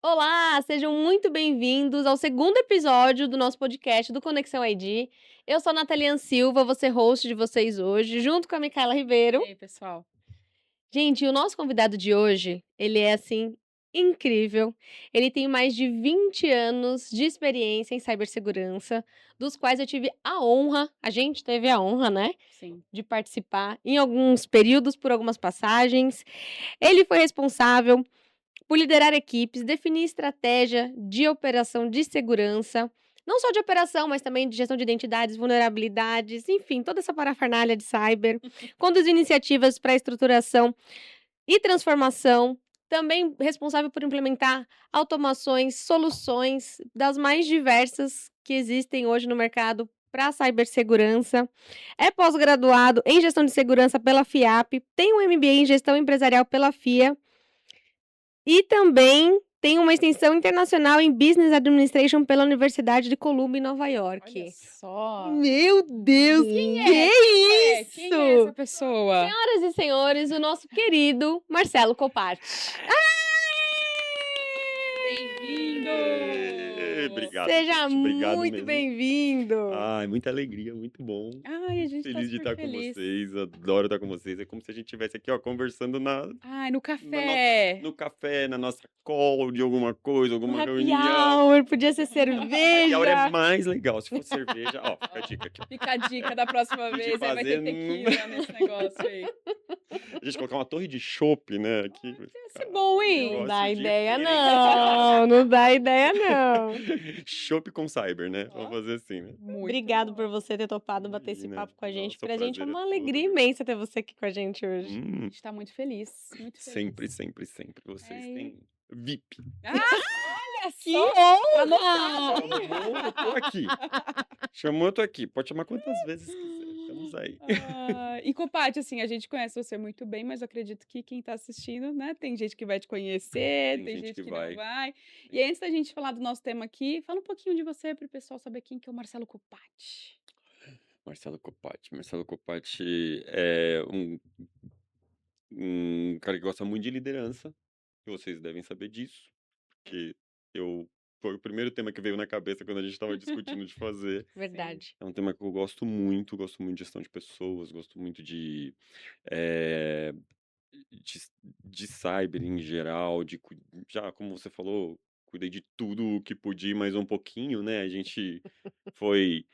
Olá, sejam muito bem-vindos ao segundo episódio do nosso podcast do Conexão ID. Eu sou a Natalian Silva, vou ser host de vocês hoje, junto com a Micaela E Ribeiro. aí, pessoal? Gente, o nosso convidado de hoje, ele é assim incrível. Ele tem mais de 20 anos de experiência em cibersegurança, dos quais eu tive a honra, a gente teve a honra, né, Sim. de participar em alguns períodos por algumas passagens. Ele foi responsável por liderar equipes, definir estratégia de operação de segurança, não só de operação, mas também de gestão de identidades, vulnerabilidades, enfim, toda essa parafernália de cyber. Conduz iniciativas para estruturação e transformação. Também responsável por implementar automações, soluções das mais diversas que existem hoje no mercado para cibersegurança. É pós-graduado em gestão de segurança pela FIAP, tem um MBA em gestão empresarial pela FIA e também tem uma extensão internacional em Business Administration pela Universidade de Columbia, em Nova Olha York. só. Meu Deus, Quem que é? é Quem é? Quem é essa isso? pessoa? Senhoras e senhores, o nosso querido Marcelo Copati. Bem-vindo! Obrigado, Seja gente. Obrigado muito mesmo. bem-vindo. Ai, muita alegria, muito bom. Ai, a Muito gente tá feliz de super estar com feliz. vocês. Adoro estar com vocês. É como se a gente estivesse aqui, ó, conversando Ai, no na nossa, café. no café, na nossa call de alguma coisa, Um alguma happy reunião. hour, podia ser Happy hour é cerveja. mais legal. Se for cerveja, ó, fica a Ó, dica aqui, ó. fica a dica da próxima De vez, aí vai ter fazer. tequila nesse negócio aí. A gente colocar uma torre de chopp, né? Aqui vai Ia ser ficar bom, um hein? Não dá negócio ideia diferenciado. não, não dá ideia não. Chopp com cyber, né? Vamos Ó, fazer assim, né? muito Obrigado por bom. você ter topado bater esse Imagina. papo com a gente. Nossa, o Pra gente é prazer é uma todo alegria meu. imensa ter você aqui com a gente hoje. A Hum, gente tá muito feliz, muito feliz. sempre, sempre, sempre. Vocês É, e... têm VIP. Ah, olha Que só! honra! Anotado, hein? Chamou, eu tô aqui. Chamou, eu tô aqui. Pode chamar quantas vezes quiser. Estamos aí. Ah, e Copati, assim, a gente conhece você muito bem, mas eu acredito que quem está assistindo, né, tem gente que vai te conhecer, Tem tem gente gente que que não vai. vai. E aí, antes da gente falar do nosso tema aqui, fala um pouquinho de você para o pessoal saber quem que é o Marcelo Copati. Marcelo Copati. Marcelo Copati é um cara que gosta muito de liderança. E vocês devem saber disso. Porque eu. Foi o primeiro tema que veio na cabeça quando a gente estava discutindo de fazer. Sim. Verdade. É um tema que eu gosto muito de gestão de pessoas, gosto muito eh, de, de cyber em geral, já como você falou, cuidei de tudo o que podia, mais um pouquinho, né? A gente foi.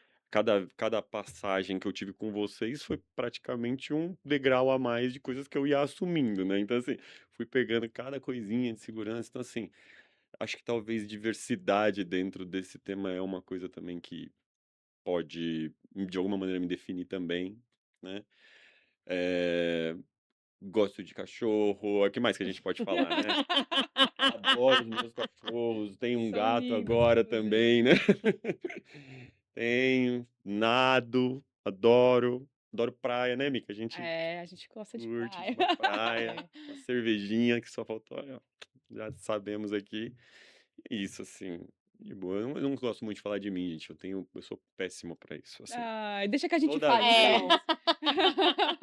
Cada passagem que eu tive com vocês foi praticamente um degrau a mais de coisas que eu ia assumindo, né? Então, assim, fui pegando cada coisinha de segurança. Então, assim, acho que talvez diversidade dentro desse tema é uma coisa também que pode, de alguma maneira, me definir também, né? Eh, Gosto de cachorro, o que mais que a gente pode falar, né? Adoro os meus cachorros, tenho um São gato lindos, agora também, né? inclusive. Tenho, nado, adoro praia, né, Mica? A gente É, a gente gosta de curte praia. uma praia, É. uma cervejinha que só faltou, ó, já sabemos aqui. Isso, assim, de boa. Eu não gosto muito de falar de mim, gente. Eu sou péssimo pra isso, assim. Ai, deixa que a gente Toda fale, É. então. vez.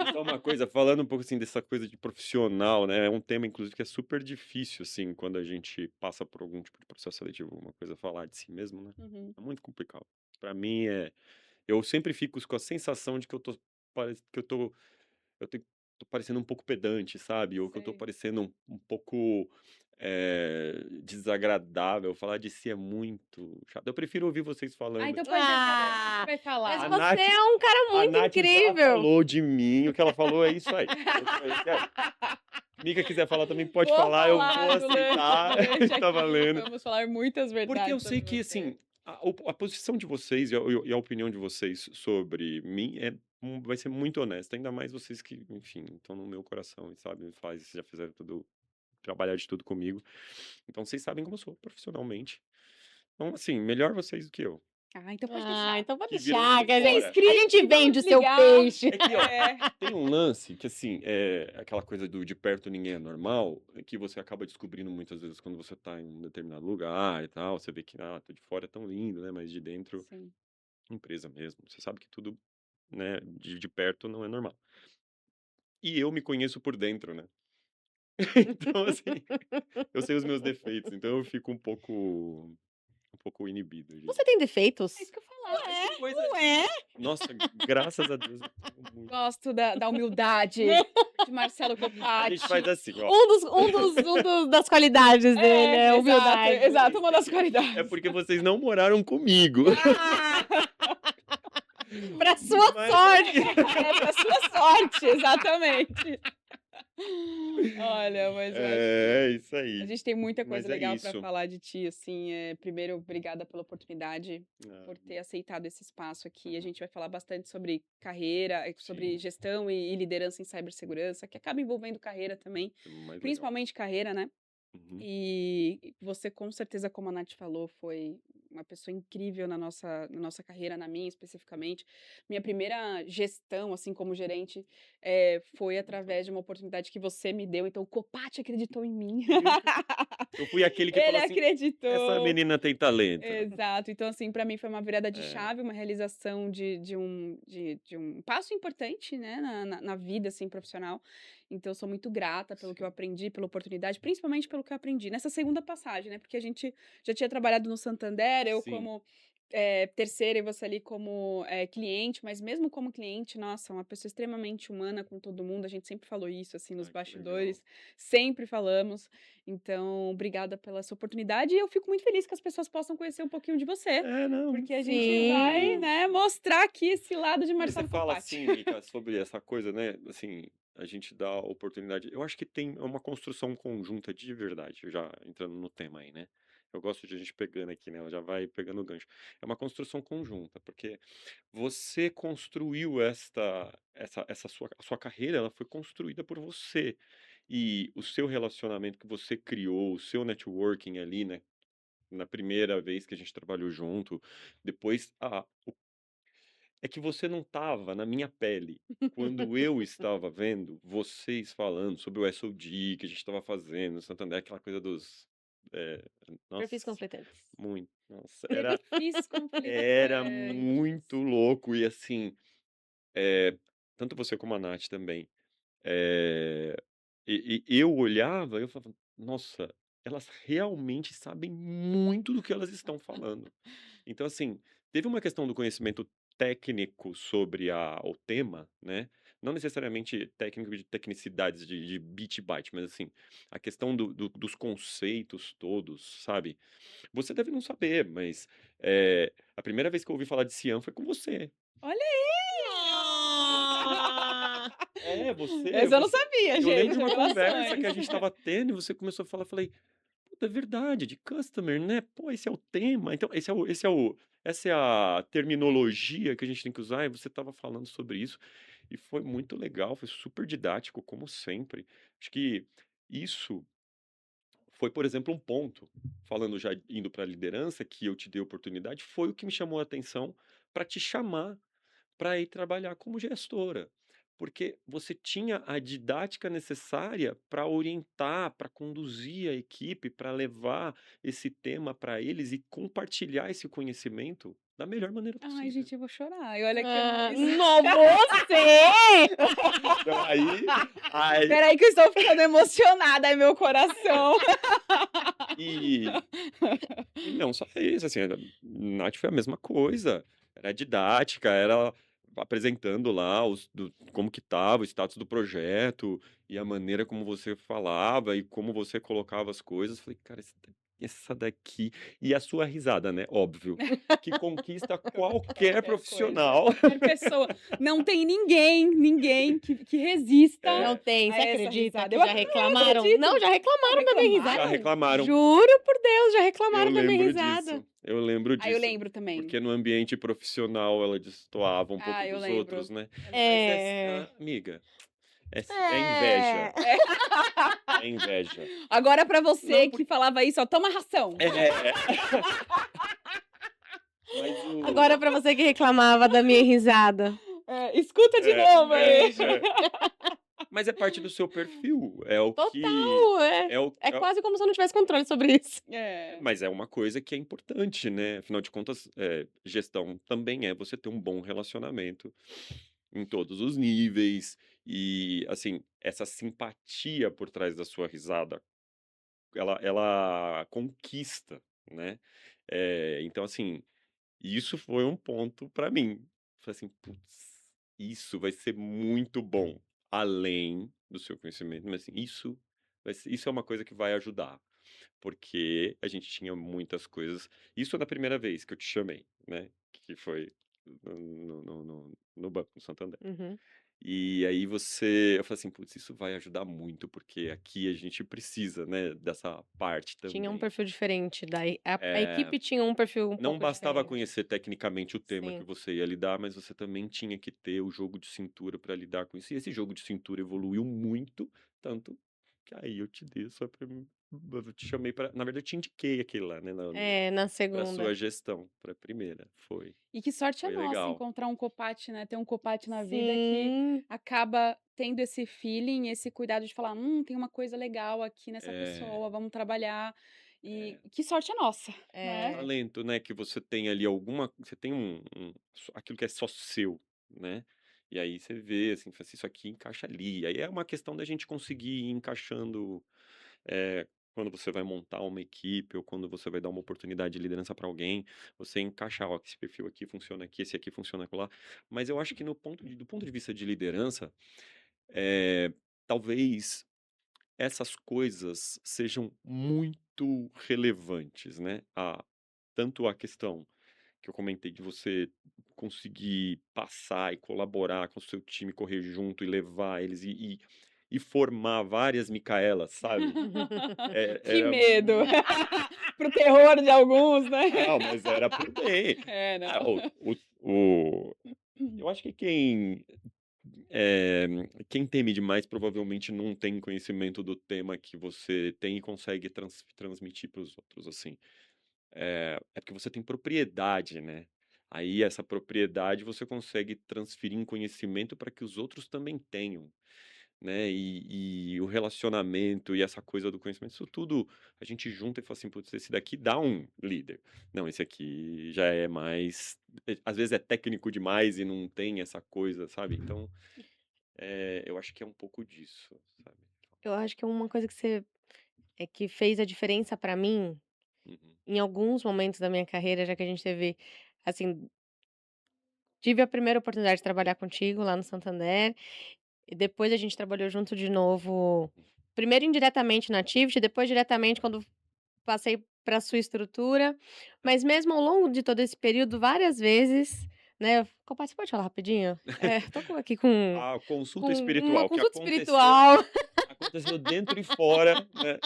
Isso é uma coisa, falando um pouco assim dessa coisa de profissional, né? É um tema, inclusive, que é super difícil, assim, quando a gente passa por algum tipo de processo seletivo, alguma coisa, falar de si mesmo, né? Uhum, É muito complicado. Pra mim é. Eu sempre fico com a sensação de que que tô parecendo um pouco pedante, sabe? Ou que eu tô sei. parecendo um pouco desagradável. Falar de si é muito chato. Eu prefiro ouvir vocês Ah, falando. então pode deixar que a gente Ah, vai mas A falar. você Nath, é um cara a muito Nath já incrível. falou de mim. O que ela falou é isso aí. É isso aí. Se a Mica quiser falar também, pode Vou falar. Eu falar vou do aceitar. lanche Tá aqui, valendo. vamos falar muitas Porque eu verdades sei sobre que, você. assim, a posição de vocês e a opinião de vocês sobre mim vai ser muito honesta. Ainda mais vocês que, enfim, estão no meu coração e sabem, já fizeram tudo, trabalhar de tudo comigo. Então vocês sabem como eu sou profissionalmente. Então, assim, melhor vocês do que eu. Ah, então pode Ah, deixar. então pode Que viram deixar, por que a Você é gente, fora. a gente script, vamos vende o seu desligar. peixe. É que, ó, É. tem um lance que, assim, é aquela coisa do de perto ninguém é normal, que você acaba descobrindo muitas vezes quando você tá em um determinado lugar e tal. Você vê que, tô de fora é tão lindo, né? Mas de dentro, Sim. empresa mesmo. Você sabe que tudo, né, de perto não é normal. E eu me conheço por dentro, né? Então, assim, eu sei os meus defeitos, então eu fico um pouco inibido, Você gente. tem É defeitos? isso que eu falava. Ai, que coisa Ué? nossa, graças a Deus eu tenho muito. Gosto da humildade de Marcelo A gente faz Copati. assim, ó. Das qualidades dele, é a Exato, humildade. exato, uma das É qualidades. porque vocês não moraram comigo. Ah! Pra sua Mas sorte! É pra sua sorte, exatamente. Olha, mas eu acho que É, isso a aí. gente tem muita Mas coisa é legal para isso. falar de ti, assim, primeiro, obrigada pela oportunidade, Ah, por ter aceitado esse espaço aqui. A gente vai falar bastante sobre carreira, sobre sim, gestão e liderança em cibersegurança, que acaba envolvendo carreira também, é mais legal. principalmente carreira, né? Uhum. E você, com certeza, como a Nath falou, foi uma pessoa incrível na nossa carreira, na minha especificamente. Minha primeira gestão, assim, como gerente, foi através de uma oportunidade que você me deu. Então, o Copati acreditou em mim. Eu fui aquele que Ele falou assim: essa acreditou. menina tem talento. Exato. Então, assim, para mim foi uma virada de É, chave, uma realização de um passo importante, né, na vida, assim, profissional. Então, eu sou muito grata pelo que eu sim, aprendi, pela oportunidade, principalmente pelo que eu aprendi nessa segunda passagem, né? Porque a gente já tinha trabalhado no Santander, eu sim. como terceira e você ali como cliente, mas mesmo como cliente, nossa, uma pessoa extremamente humana com todo mundo. A gente sempre falou isso, assim, nos Ai, que legal. bastidores, sempre falamos. Então, obrigada pela essa oportunidade e eu fico muito feliz que as pessoas possam conhecer um pouquinho de você, É, não, porque a gente vai, Sim. né, mostrar aqui esse lado de quando você Marcelo fala Copati. assim, Mica, sobre essa coisa, né? Assim, a gente dá oportunidade. Eu acho que tem uma construção conjunta de verdade, já entrando no tema aí, né? Eu gosto de a gente pegando aqui, né? Ela já vai pegando o gancho. É uma construção conjunta, porque você construiu a sua carreira, ela foi construída por você. E o seu relacionamento que você criou, o seu networking ali, né? Na primeira vez que a gente trabalhou junto, depois é que você não estava na minha pele. Quando eu estava vendo vocês falando sobre o SOD que a gente estava fazendo no Santander, aquela coisa dos. É, Perfis nossa, conflitantes. muito. Nossa, Perfis era conflitantes. muito louco. E assim, é, tanto você como a Nath também. É, e eu olhava e eu falava, nossa, elas realmente sabem muito do que elas estão falando. Então, assim, teve uma questão do conhecimento técnico sobre o tema, né? Não necessariamente técnico de tecnicidades de bit byte, mas assim, a questão dos conceitos todos, sabe? Você deve não saber, mas a primeira vez que eu ouvi falar de Cian foi com você. Olha aí! Ah! Essa eu não sabia, Eu lembro de gente. uma conversa que Revelações. a gente estava tendo e você começou a falar, falei, puta, é verdade, de customer, né? Pô, esse é o tema. Então, essa é a terminologia que a gente tem que usar, e você estava falando sobre isso. E foi muito legal, foi super didático, como sempre. Acho que isso foi, por exemplo, um ponto, falando já indo para a liderança, que eu te dei oportunidade, foi o que me chamou a atenção para te chamar para ir trabalhar como gestora. Porque você tinha a didática necessária para orientar, para conduzir a equipe, para levar esse tema para eles e compartilhar esse conhecimento da melhor maneira Ai, possível. gente, eu vou chorar. E olha que Ah, isso. não, você! Então, aí, Peraí que eu estou ficando emocionada, é meu coração. e, e não só isso, assim, a Nath foi a mesma coisa. Era didática, era apresentando lá como que estava o status do projeto e a maneira como você falava e como você colocava as coisas. Falei, cara, essa daqui. E a sua risada, né? Óbvio. Que conquista qualquer Qualquer coisa, profissional. qualquer pessoa. Não tem ninguém que resista Não É, tem, a você essa acredita risada. que Eu já reclamaram? acredito. Não, já reclamaram da minha já risada. reclamaram. Juro por Deus, já Eu reclamaram da minha lembro risada. disso. Eu lembro Ah, eu disso. lembro também. Porque no ambiente profissional ela destoava um pouco Ah, eu dos lembro. outros, né? Eu lembro. Mas É. amiga, é inveja. É. É inveja. Agora pra você Não, que falava isso, ó, toma ração. Mas Agora pra você que reclamava da minha risada. Escuta de novo aí. Mas é parte do seu perfil. É o que. Total, é. É o, É é o- quase como se eu não tivesse controle sobre isso. mas é uma coisa que é importante, né? Afinal de contas, gestão também é você ter um bom relacionamento em todos os níveis E, assim, essa simpatia por trás da sua risada, ela conquista, né. Então, assim, isso foi um ponto pra mim. Falei assim: "Putz, isso vai ser muito bom, além do seu conhecimento, mas, assim, isso é uma coisa que vai ajudar", porque a gente tinha muitas coisas isso na primeira vez que eu te chamei, né, que foi no Banco no Santander. Uhum. E aí eu falei assim: "Putz, isso vai ajudar muito, porque aqui a gente precisa, né, dessa parte Tinha um também". perfil diferente, daí a Eh, equipe tinha um perfil um não pouco bastava diferente. conhecer tecnicamente o tema que Sim. você ia lidar, mas você também tinha que ter o jogo de cintura para lidar com isso. E esse jogo de cintura evoluiu muito, tanto que aí eu te dei a sua eu te chamei para, na verdade, eu te indiquei aquele lá, né, É, na pra segunda. sua gestão, pra primeira. E que sorte é Foi nossa legal. encontrar um copate, né, ter um copate na vida que Sim. acaba tendo esse feeling, esse cuidado de falar: tem uma coisa legal aqui nessa É, pessoa, vamos trabalhar". E é. que sorte é nossa, né. É. Talento, né, que você tem ali você tem aquilo que é só seu, né, e aí você vê, assim, fala assim: "Isso aqui encaixa ali". Aí é uma questão da gente conseguir ir encaixando, quando você vai montar uma equipe ou quando você vai dar uma oportunidade de liderança para alguém, você encaixar: "Ó, esse perfil aqui funciona aqui, esse aqui funciona acolá". Mas eu acho que do ponto de vista de liderança, talvez essas coisas sejam muito relevantes, né, tanto a questão que eu comentei de você conseguir passar e colaborar com o seu time, correr junto e levar eles e formar várias Micaelas, sabe. Que Era medo. muito Para o terror de alguns, né. não, mas era para o bem. É, não. Ah, o eu acho que eh, quem teme demais provavelmente não tem conhecimento do tema que você tem e consegue transmitir para os outros, assim. É porque você tem propriedade, né. Aí essa propriedade você consegue transferir em conhecimento para que os outros também tenham, né. E o relacionamento e essa coisa do conhecimento, isso tudo a gente junta e fala assim: "Putz, esse daqui dá um líder. Não, esse aqui já é mais", às vezes é técnico demais e não tem essa coisa, sabe. Então, eu acho que é um pouco disso, sabe. Eu acho que uma coisa que fez a diferença pra mim, Uhum, em alguns momentos da minha carreira, já que a gente teve, assim, tive a primeira oportunidade de trabalhar contigo lá no Santander, e depois a gente trabalhou junto de novo, uhum. primeiro indiretamente na Tivity, depois diretamente quando passei pra sua estrutura, Tá. mas mesmo ao longo de todo esse período, várias vezes, né, Copa, você pode falar rapidinho? Tô aqui A consulta com uma espiritual que consulta aconteceu espiritual. aconteceu dentro e fora, né.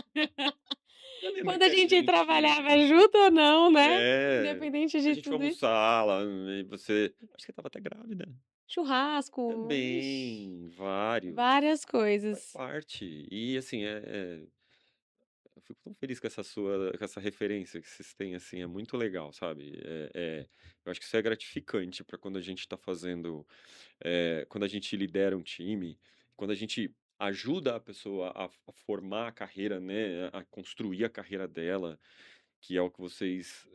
Você lembra Quando que a a gente gente trabalhava junto ou não, né, é, independente a de gente foi tudo isso. almoçar lá e você acho que você estava até grávida. Churrasco, ixi, Também, vários. várias Faz coisas. parte. E assim, eu fico tão feliz com essa referência que vocês têm, assim, é muito legal, sabe. Eu acho que isso é gratificante para quando a gente está fazendo, quando a gente lidera um time, quando a gente ajuda a pessoa a formar a carreira, né, a construir a carreira dela, que é o que vocês,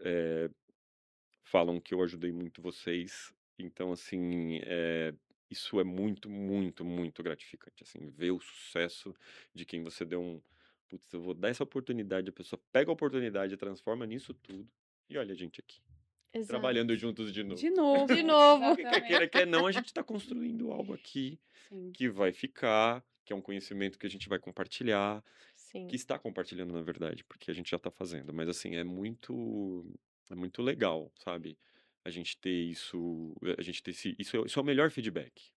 falam que eu ajudei muito vocês. Então, assim, isso é muito, muito, muito gratificante, assim, ver o sucesso de quem você deu um: "Putz, eu vou dar essa oportunidade", a pessoa pega a oportunidade, transforma nisso tudo, e olha a gente aqui, trabalhando Exato. juntos de novo. De De novo, novo. Porque quer queira, exatamente. quer não, a gente está construindo algo aqui Sim. que vai ficar, que é um conhecimento que a gente vai compartilhar, que Sim. está compartilhando, na verdade, porque a gente já está fazendo. Mas, assim, é muito legal, sabe, a gente ter isso, a gente ter isso é o melhor feedback.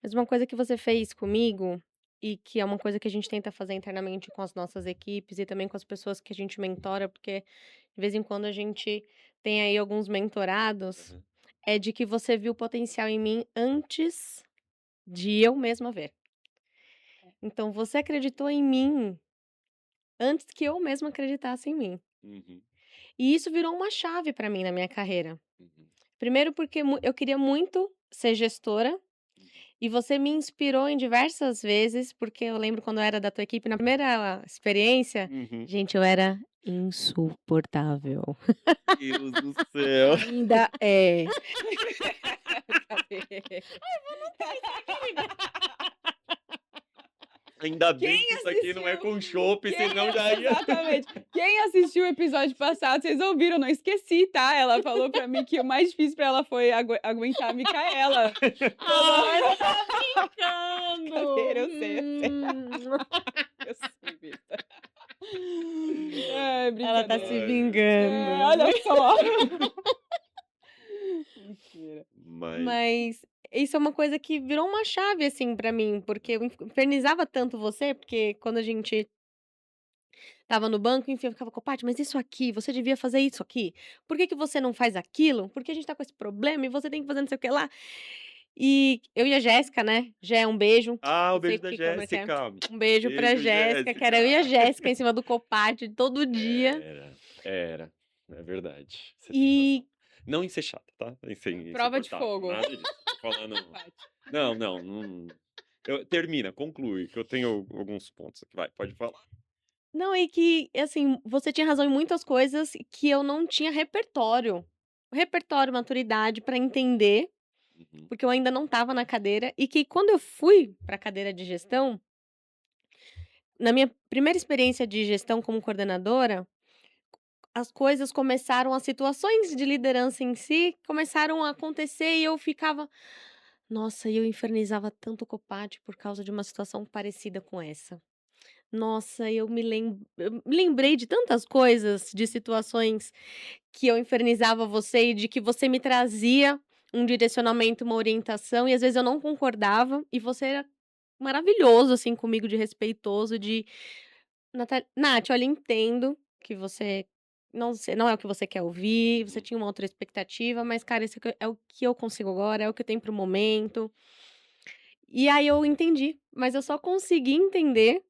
Mas uma coisa que você fez comigo, e que é uma coisa que a gente tenta fazer internamente com as nossas equipes e também com as pessoas que a gente mentora, porque de vez em quando a gente tem aí alguns mentorados, Aham. é de que você viu potencial em mim antes de eu mesma ver. Então você acreditou em mim antes que eu mesma acreditasse em mim. Uhum, E isso virou uma chave pra mim na minha carreira. uhum, Primeiro porque eu queria muito ser gestora. uhum. E você me inspirou em diversas vezes, porque eu lembro quando eu era da tua equipe, na primeira experiência, Uhum. gente, eu era insuportável. Deus do céu. Ainda é. Cadê? Ainda bem Quem que isso aqui não é assistiu? com chopp, Quem senão já ia. exatamente. Quem assistiu o episódio passado, vocês ouviram, não esqueci, tá? Ela falou pra mim que o mais difícil pra ela foi aguentar a Micaela. Ai, você tá Brincadeira, brincando! eu sei. Eu sei, Vitor. É, Ela tá se brincadeira. Ai, meu Deus. vingando. Olha só. Mentira. Mas. Mas isso é uma coisa que virou uma chave, assim, pra mim, porque eu infernizava tanto você, porque quando a gente estava no banco, enfim, eu ficava com: "Paty, mas isso aqui, você devia fazer isso aqui. Por que que você não faz aquilo? Porque a gente tá com esse problema e você tem que fazer não sei o que lá". E eu e a Jéssica, né, Jé, um beijo, Ah, o não sei beijo o da que como é que é. Jéssica. Um beijo pra Beijo, Jéssica, que era eu e a Jéssica. Jéssica em cima do Copad todo dia. Era. É verdade. Você tem razão. E Não em ser chata, tá? Em ser Prova de insuportável. fogo. Nada disso. Tô falando. Paty. Não. Termina, conclui, que eu tenho alguns pontos aqui. Vai, pode falar. não, e que, assim, você tinha razão em muitas coisas que eu não tinha repertório. Repertório, maturidade pra entender, Uhum. porque eu ainda não estava na cadeira, e que quando eu fui pra cadeira de gestão, na minha primeira experiência de gestão como coordenadora, as coisas começaram as situações de liderança em si, começaram a acontecer e eu ficava: "Nossa", e eu infernizava tanto o Copad por causa de uma situação parecida com essa. Nossa, eu me lembrei de tantas coisas, de situações que eu infernizava você e de que você me trazia um direcionamento, uma orientação, e às vezes eu não concordava, e você era maravilhoso, assim, comigo, de respeitoso, de: Nath, olha, entendo que você não é o que você quer ouvir, você Uhum. tinha uma outra expectativa, mas cara, esse aqui é o que eu consigo agora, é o que eu tenho para o momento". E aí eu entendi, mas eu só consegui entender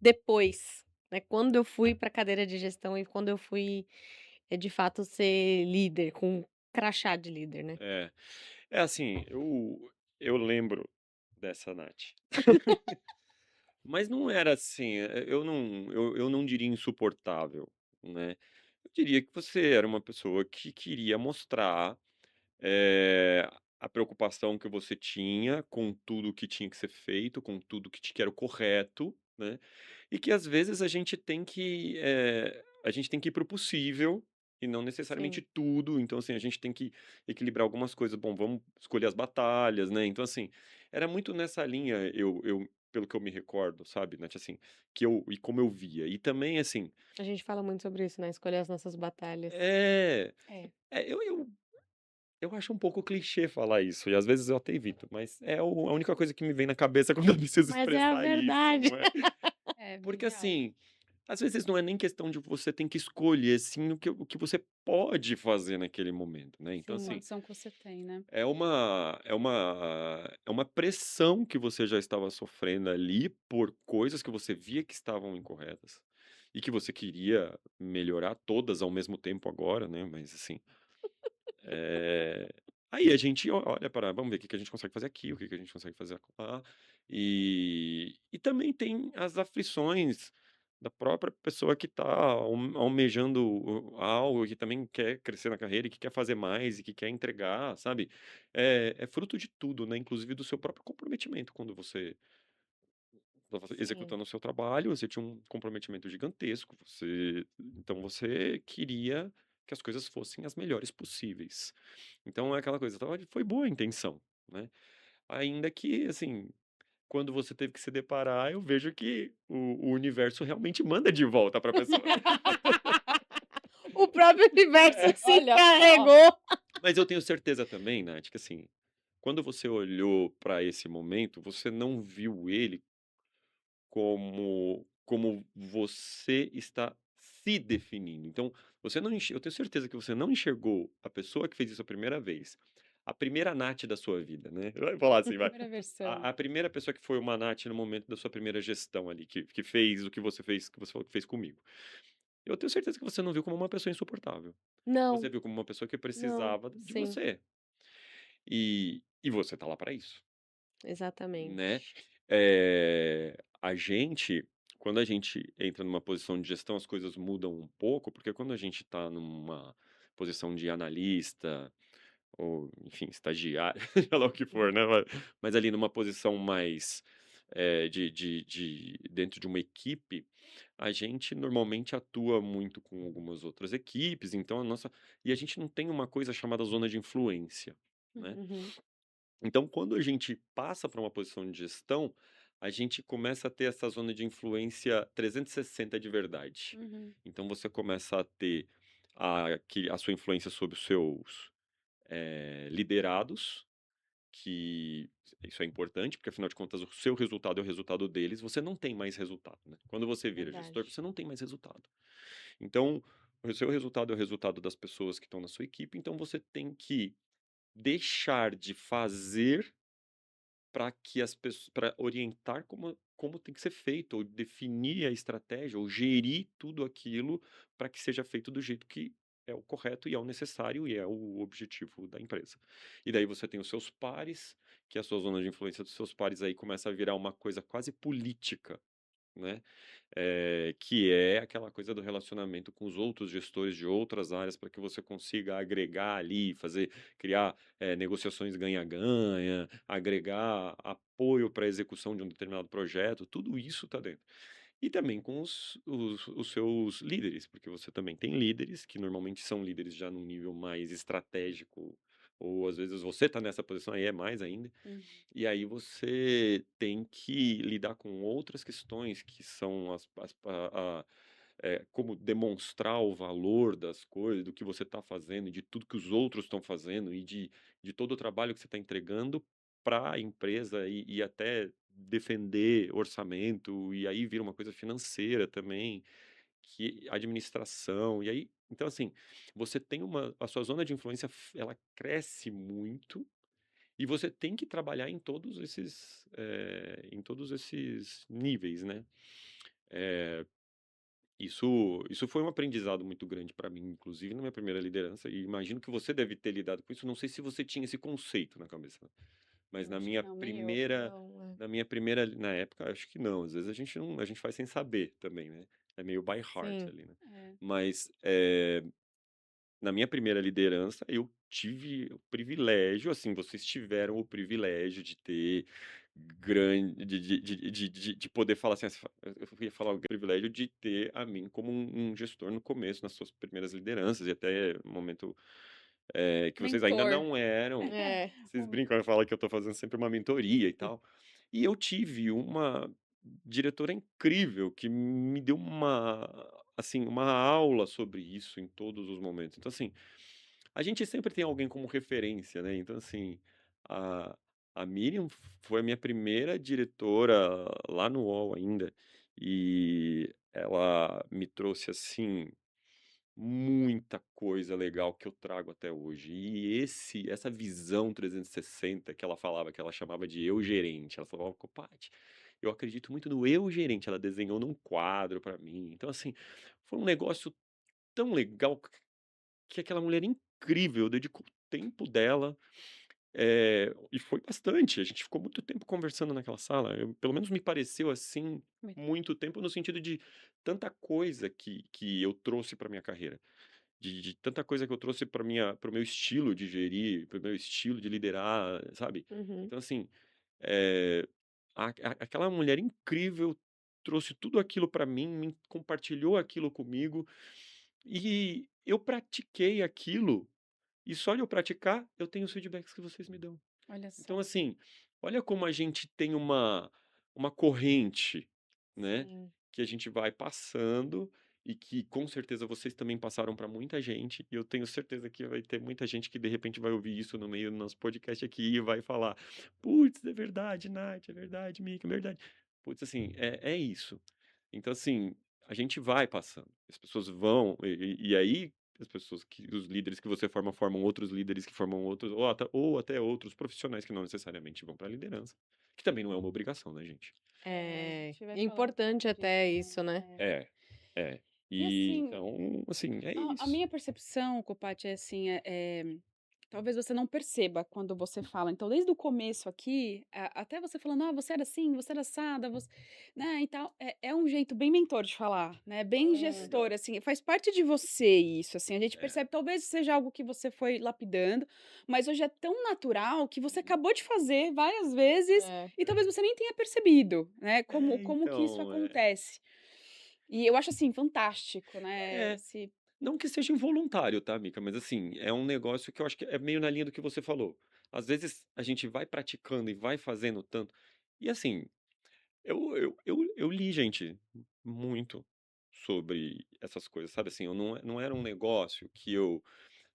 depois, né, quando eu fui pra cadeira de gestão e quando eu fui, de fato ser líder, com crachá de líder, né. É. É assim, eu lembro dessa Nath. Mas não era assim, eu não diria insuportável, né. Eu diria que você era uma pessoa que queria mostrar, eh, a preocupação que você tinha com tudo que tinha que ser feito, com tudo que era o correto, né, e que às vezes a gente tem que ir para o possível e não necessariamente Sim, tudo, então assim, a gente tem que equilibrar algumas coisas. Bom, vamos escolher as batalhas, né, então assim, era muito nessa linha, eu pelo que eu me recordo, sabe, Nath, assim, como eu via. E também assim, a gente fala muito sobre isso, né, escolher as nossas batalhas. é É. eu acho um pouco clichê falar isso, e às vezes eu até evito, mas a única coisa que me vem na cabeça quando eu preciso Mas é a expressar isso, verdade. não é? É, bem Porque real. assim, às vezes não é nem questão de você tem que escolher, sim, o que você pode fazer naquele momento, né. Então A Sim, assim, condição que você tem, né. é uma pressão que você já estava sofrendo ali por coisas que você via que estavam incorretas, e que você queria melhorar todas ao mesmo tempo agora, né, mas assim, eh, aí a gente olha para vamos ver o que que a gente consegue fazer aqui, o que que a gente consegue fazer acolá. E também tem as aflições da própria pessoa que está almejando algo, que também quer crescer na carreira e que quer fazer mais e que quer entregar, sabe. É fruto de tudo, né, inclusive do seu próprio comprometimento quando você estava sim. executando o seu trabalho, você tinha um comprometimento gigantesco, então você queria que as coisas fossem as melhores possíveis. Então é aquela coisa, foi boa a intenção, né. Ainda que, assim, quando você teve que se deparar, eu vejo que o universo realmente manda de volta para a pessoa. O próprio universo É. se Olha só. encarregou. Mas eu tenho certeza também, Nath, que assim, quando você olhou para esse momento, você não viu ele como você está se definindo. Então, você não enxe eu tenho certeza que você não enxergou a pessoa que fez isso a primeira vez, a primeira Nath da sua vida, né, vai falar assim, vai. Primeira versão. A primeira pessoa que foi uma Nath no momento da sua primeira gestão ali, que fez o que você fez, que você falou que fez comigo. Eu tenho certeza que você não viu como uma pessoa insuportável. Você Não, viu como uma pessoa que não, precisava de sim, você. E você tá lá para isso. Né. exatamente. A gente quando a gente entra numa posição de gestão, as coisas mudam um pouco, porque quando a gente está numa posição de analista ou, enfim, estagiário, seja lá o que for, né, mas ali numa posição mais, dentro de uma equipe, a gente normalmente atua muito com algumas outras equipes, então e a gente não tem uma coisa chamada zona de influência, né? Uhum. Então, quando a gente passa para uma posição de gestão, a gente começa a ter essa zona de influência 360 de verdade. Uhum. Então, você começa a ter a sua influência sobre os seus liderados, que isso é importante, porque afinal de contas o seu resultado é o resultado deles, você não tem mais resultado, né? Quando você vira gestor, Verdade. você não tem mais resultado. Então, o seu resultado é o resultado das pessoas que estão na sua equipe, então você tem que deixar de fazer para que as pessoas, para orientar como tem que ser feito, ou definir a estratégia, ou gerir tudo aquilo para que seja feito do jeito que é o correto e é o necessário e é o objetivo da empresa. E daí você tem os seus pares, que é a sua zona de influência dos seus pares aí começa a virar uma coisa quase política, né? Que é aquela coisa do relacionamento com os outros gestores de outras áreas para que você consiga agregar ali, criar negociações ganha-ganha, agregar apoio para a execução de um determinado projeto, tudo isso está dentro. E também com os seus líderes, porque você também tem líderes que normalmente são líderes já num nível mais estratégico, ou às vezes você está nessa posição aí é mais ainda. Uhum. E aí você tem que lidar com outras questões que são como demonstrar o valor das coisas, do que você está fazendo, de tudo que os outros estão fazendo e de todo o trabalho que você está entregando para a empresa e até defender orçamento, e aí vira uma coisa financeira também, que administração, e aí, então assim, você tem a sua zona de influência, ela cresce muito, e você tem que trabalhar em todos esses níveis, né? Eh, isso foi um aprendizado muito grande para mim, inclusive na minha primeira liderança, e imagino que você deve ter lidado com isso. Não sei se você tinha esse conceito na cabeça, né? Mas Eu acho que não, nem eu. Não, é. na época, acho que não. Às vezes a gente não, a gente faz sem saber também, né? É meio by heart Sim. ali, né? É. Mas na minha primeira liderança, eu tive o privilégio, assim, vocês tiveram o privilégio de ter grande, de poder falar assim, eu ia falar o privilégio de ter a mim como um gestor no começo, nas suas primeiras lideranças, e até no momento que vocês ainda Mentor. não eram. É. Vocês brincam e falam que eu tô fazendo sempre uma mentoria e tal. E eu tive uma diretora incrível que me deu uma aula sobre isso em todos os momentos. Então, assim, a gente sempre tem alguém como referência, né? Então, assim, a, a Miriam foi a minha primeira diretora lá no UOL ainda. E ela me trouxe, assim, muita coisa legal que eu trago até hoje. E essa visão 360 que ela falava, que ela chamava de eu gerente, ela falava, Copati, eu acredito muito no eu gerente. Ela desenhou num quadro para mim. Então, assim, foi um negócio tão legal que aquela mulher incrível dedicou o tempo dela, e foi bastante. A gente ficou muito tempo conversando naquela sala. Pelo menos me pareceu assim, Muito. muito tempo, no sentido de tanta coisa que eu trouxe para minha carreira de tanta coisa que eu trouxe para o meu estilo de gerir, para o meu estilo de liderar, sabe? Uhum. Então, assim, eh, aquela mulher incrível trouxe tudo aquilo para mim, compartilhou aquilo comigo, e eu pratiquei aquilo, e só de eu praticar, eu tenho os feedbacks que vocês me dão. Olha Então, só. assim, olha como a gente tem uma corrente, né? Sim. Que a gente vai passando e que com certeza vocês também passaram para muita gente. E eu tenho certeza que vai ter muita gente que de repente vai ouvir isso no meio do nosso podcast aqui e vai falar: Putz, é verdade, Nath, é verdade, Mika, é verdade. Putz, assim, é isso. Então, assim, a gente vai passando. As pessoas vão, e aí os líderes que você forma, formam outros líderes que formam outros, ou até outros profissionais que não necessariamente vão para a liderança, que também não é uma obrigação, né, gente? É, a É gente vai falar um pouco importante até disso, isso, né? né? É, é. E E assim, então, assim, é a isso. minha percepção, Copati, é assim, talvez você não perceba quando você fala. Então, desde o começo aqui, até você falando: "Ah, você era assim, você era assada, você", né, e tal, é um jeito bem mentor de falar, né, bem Ah, gestor, legal. assim, faz parte de você isso, assim, a gente É. percebe, talvez seja algo que você foi lapidando, mas hoje é tão natural que você Uhum. acabou de fazer várias vezes É. e talvez você nem tenha percebido, né, como É, como que isso então, acontece. E eu acho, assim, fantástico, né, é. esse Não que seja involuntário, tá, Mica, mas assim, é um negócio que eu acho que é meio na linha do que você falou. Às vezes a gente vai praticando e vai fazendo tanto. E assim, eu li, gente, muito sobre essas coisas, sabe assim, eu não era um negócio que eu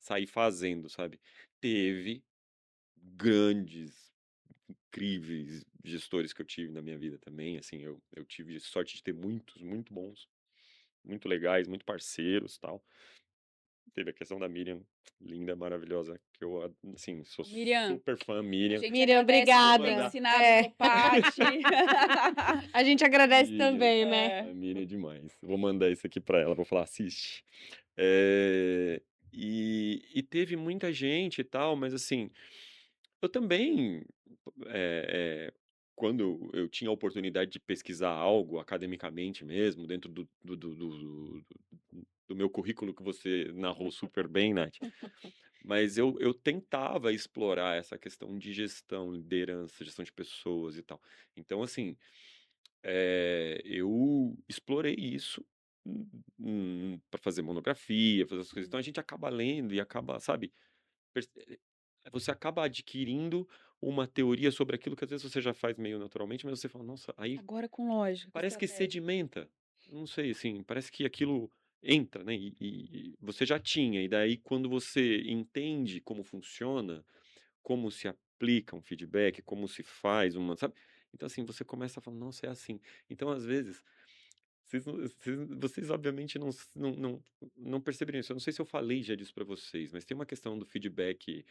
saí fazendo, sabe? Teve grandes, incríveis gestores que eu tive na minha vida também, assim, eu tive sorte de ter muitos, muito bons, muito legais, muito parceiros, tal. Teve a questão da Miriam, linda, maravilhosa, que eu, assim, sou Miriam, super fã, a Miriam. gente Miriam, agradece por Vou ter obrigada. mandar. ensinado É. pro Paty. A gente agradece Miriam, também, né? É. a Miriam é demais. Vou mandar isso aqui pra ela, vou falar, assiste. E teve muita gente e tal, mas assim, eu também, é, é, quando eu tinha a oportunidade de pesquisar algo academicamente mesmo, dentro do meu currículo que você narrou super bem, Nath, mas eu tentava explorar essa questão de gestão, liderança, gestão de pessoas e tal. Então, assim, eu explorei isso para fazer monografia, fazer as coisas. Então a gente acaba lendo e acaba, sabe, perce- eh, você acaba adquirindo uma teoria sobre aquilo que às vezes você já faz meio naturalmente, mas você fala, nossa, aí Agora com lógica, com parece que estratégia. sedimenta. Não sei, assim, parece que aquilo entra, né? E você já tinha, e daí quando você entende como funciona, como se aplica um feedback, como se faz uma, sabe? Então, assim, você começa a falar, nossa, é assim. Então, às vezes, vocês obviamente não perceberam isso. Eu não sei se eu falei já disso para vocês, mas tem uma questão do feedback,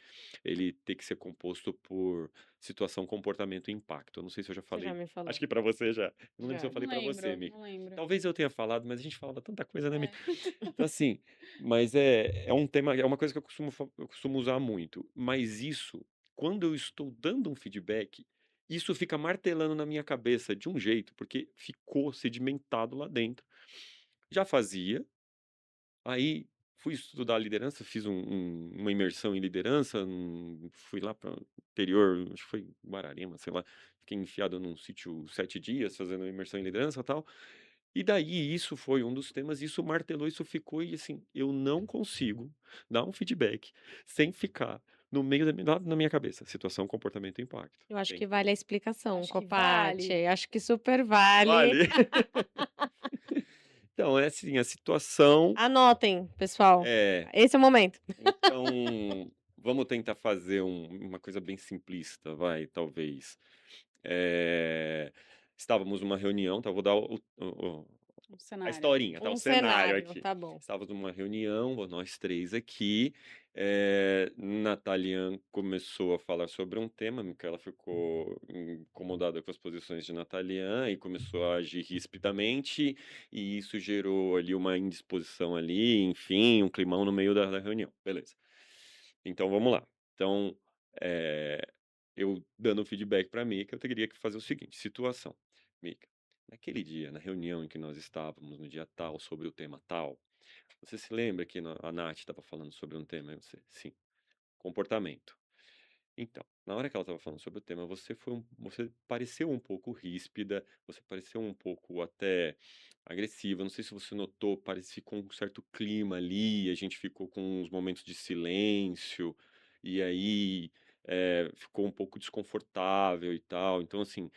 ele ter que ser composto por situação, comportamento e impacto. Eu não sei se eu já Você já falei. me Acho falou. que para você já. Eu não lembro se eu Já. Não falei para você, lembro, Mica. não lembro. Talvez eu tenha falado, mas a gente falava tanta coisa, né, Mica? É. Então, assim, mas é um tema, é uma coisa que eu costumo usar muito. Mas isso, quando eu estou dando um feedback, isso fica martelando na minha cabeça de um jeito, porque ficou sedimentado lá dentro. Já fazia, aí fui estudar liderança, fiz uma imersão em liderança, fui lá para o interior, acho que foi Guararema, sei lá, fiquei enfiado num sítio 7 dias fazendo uma imersão em liderança e tal. E daí isso foi um dos temas, isso martelou, isso ficou, e assim, eu não consigo dar um feedback sem ficar no meio na minha cabeça, situação, comportamento e impacto. Eu acho Tem que que vale a explicação, Acho que Copati. vale. Acho que super vale. vale. Então, é assim, a situação Anotem, pessoal. é. Esse é o momento. Então, vamos tentar fazer uma coisa bem simplista, vai, talvez. Eh, Estávamos numa reunião, tá? Vou dar Um a cenário. historinha, tá? O Um cenário cenário, aqui. tá bom. Estávamos numa reunião, nós três aqui. Natalian começou a falar sobre um tema, Micaela ficou incomodada com as posições de Natalian e começou a agir rispidamente, e isso gerou ali uma indisposição ali, enfim, um climão no meio da reunião. Beleza. Então vamos lá. Então, eh, eu dando feedback para Mica, eu teria que fazer o seguinte: situação. Mica, naquele dia, na reunião em que nós estávamos, no dia tal, sobre o tema tal, você se lembra que a Nath estava falando sobre um tema? E você, sim, comportamento. Então, na hora que ela estava falando sobre o tema, você pareceu um pouco ríspida, você pareceu um pouco até agressiva. Não sei se você notou, parecia com um certo clima ali, a gente ficou com uns momentos de silêncio, e aí ficou um pouco desconfortável e tal. Então, assim,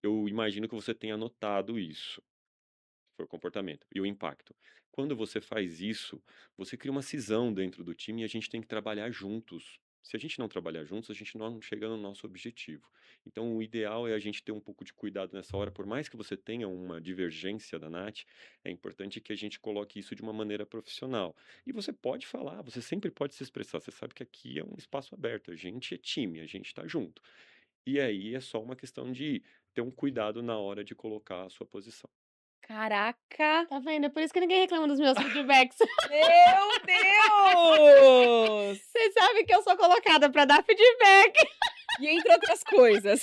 eu imagino que você tenha notado isso. Foi o comportamento. E o impacto. Quando você faz isso, você cria uma cisão dentro do time e a gente tem que trabalhar juntos. Se a gente não trabalhar juntos, a gente não chega no nosso objetivo. Então, o ideal é a gente ter um pouco de cuidado nessa hora. Por mais que você tenha uma divergência da Nath, é importante que a gente coloque isso de uma maneira profissional. E você pode falar, você sempre pode se expressar. Você sabe que aqui é um espaço aberto. A gente é time, a gente está junto. E aí é só uma questão de ter um cuidado na hora de colocar a sua posição. Caraca! Tá vendo? É por isso que ninguém reclama dos meus feedbacks. Meu Deus! Você sabe que eu sou colocada pra dar feedback. E entre outras coisas.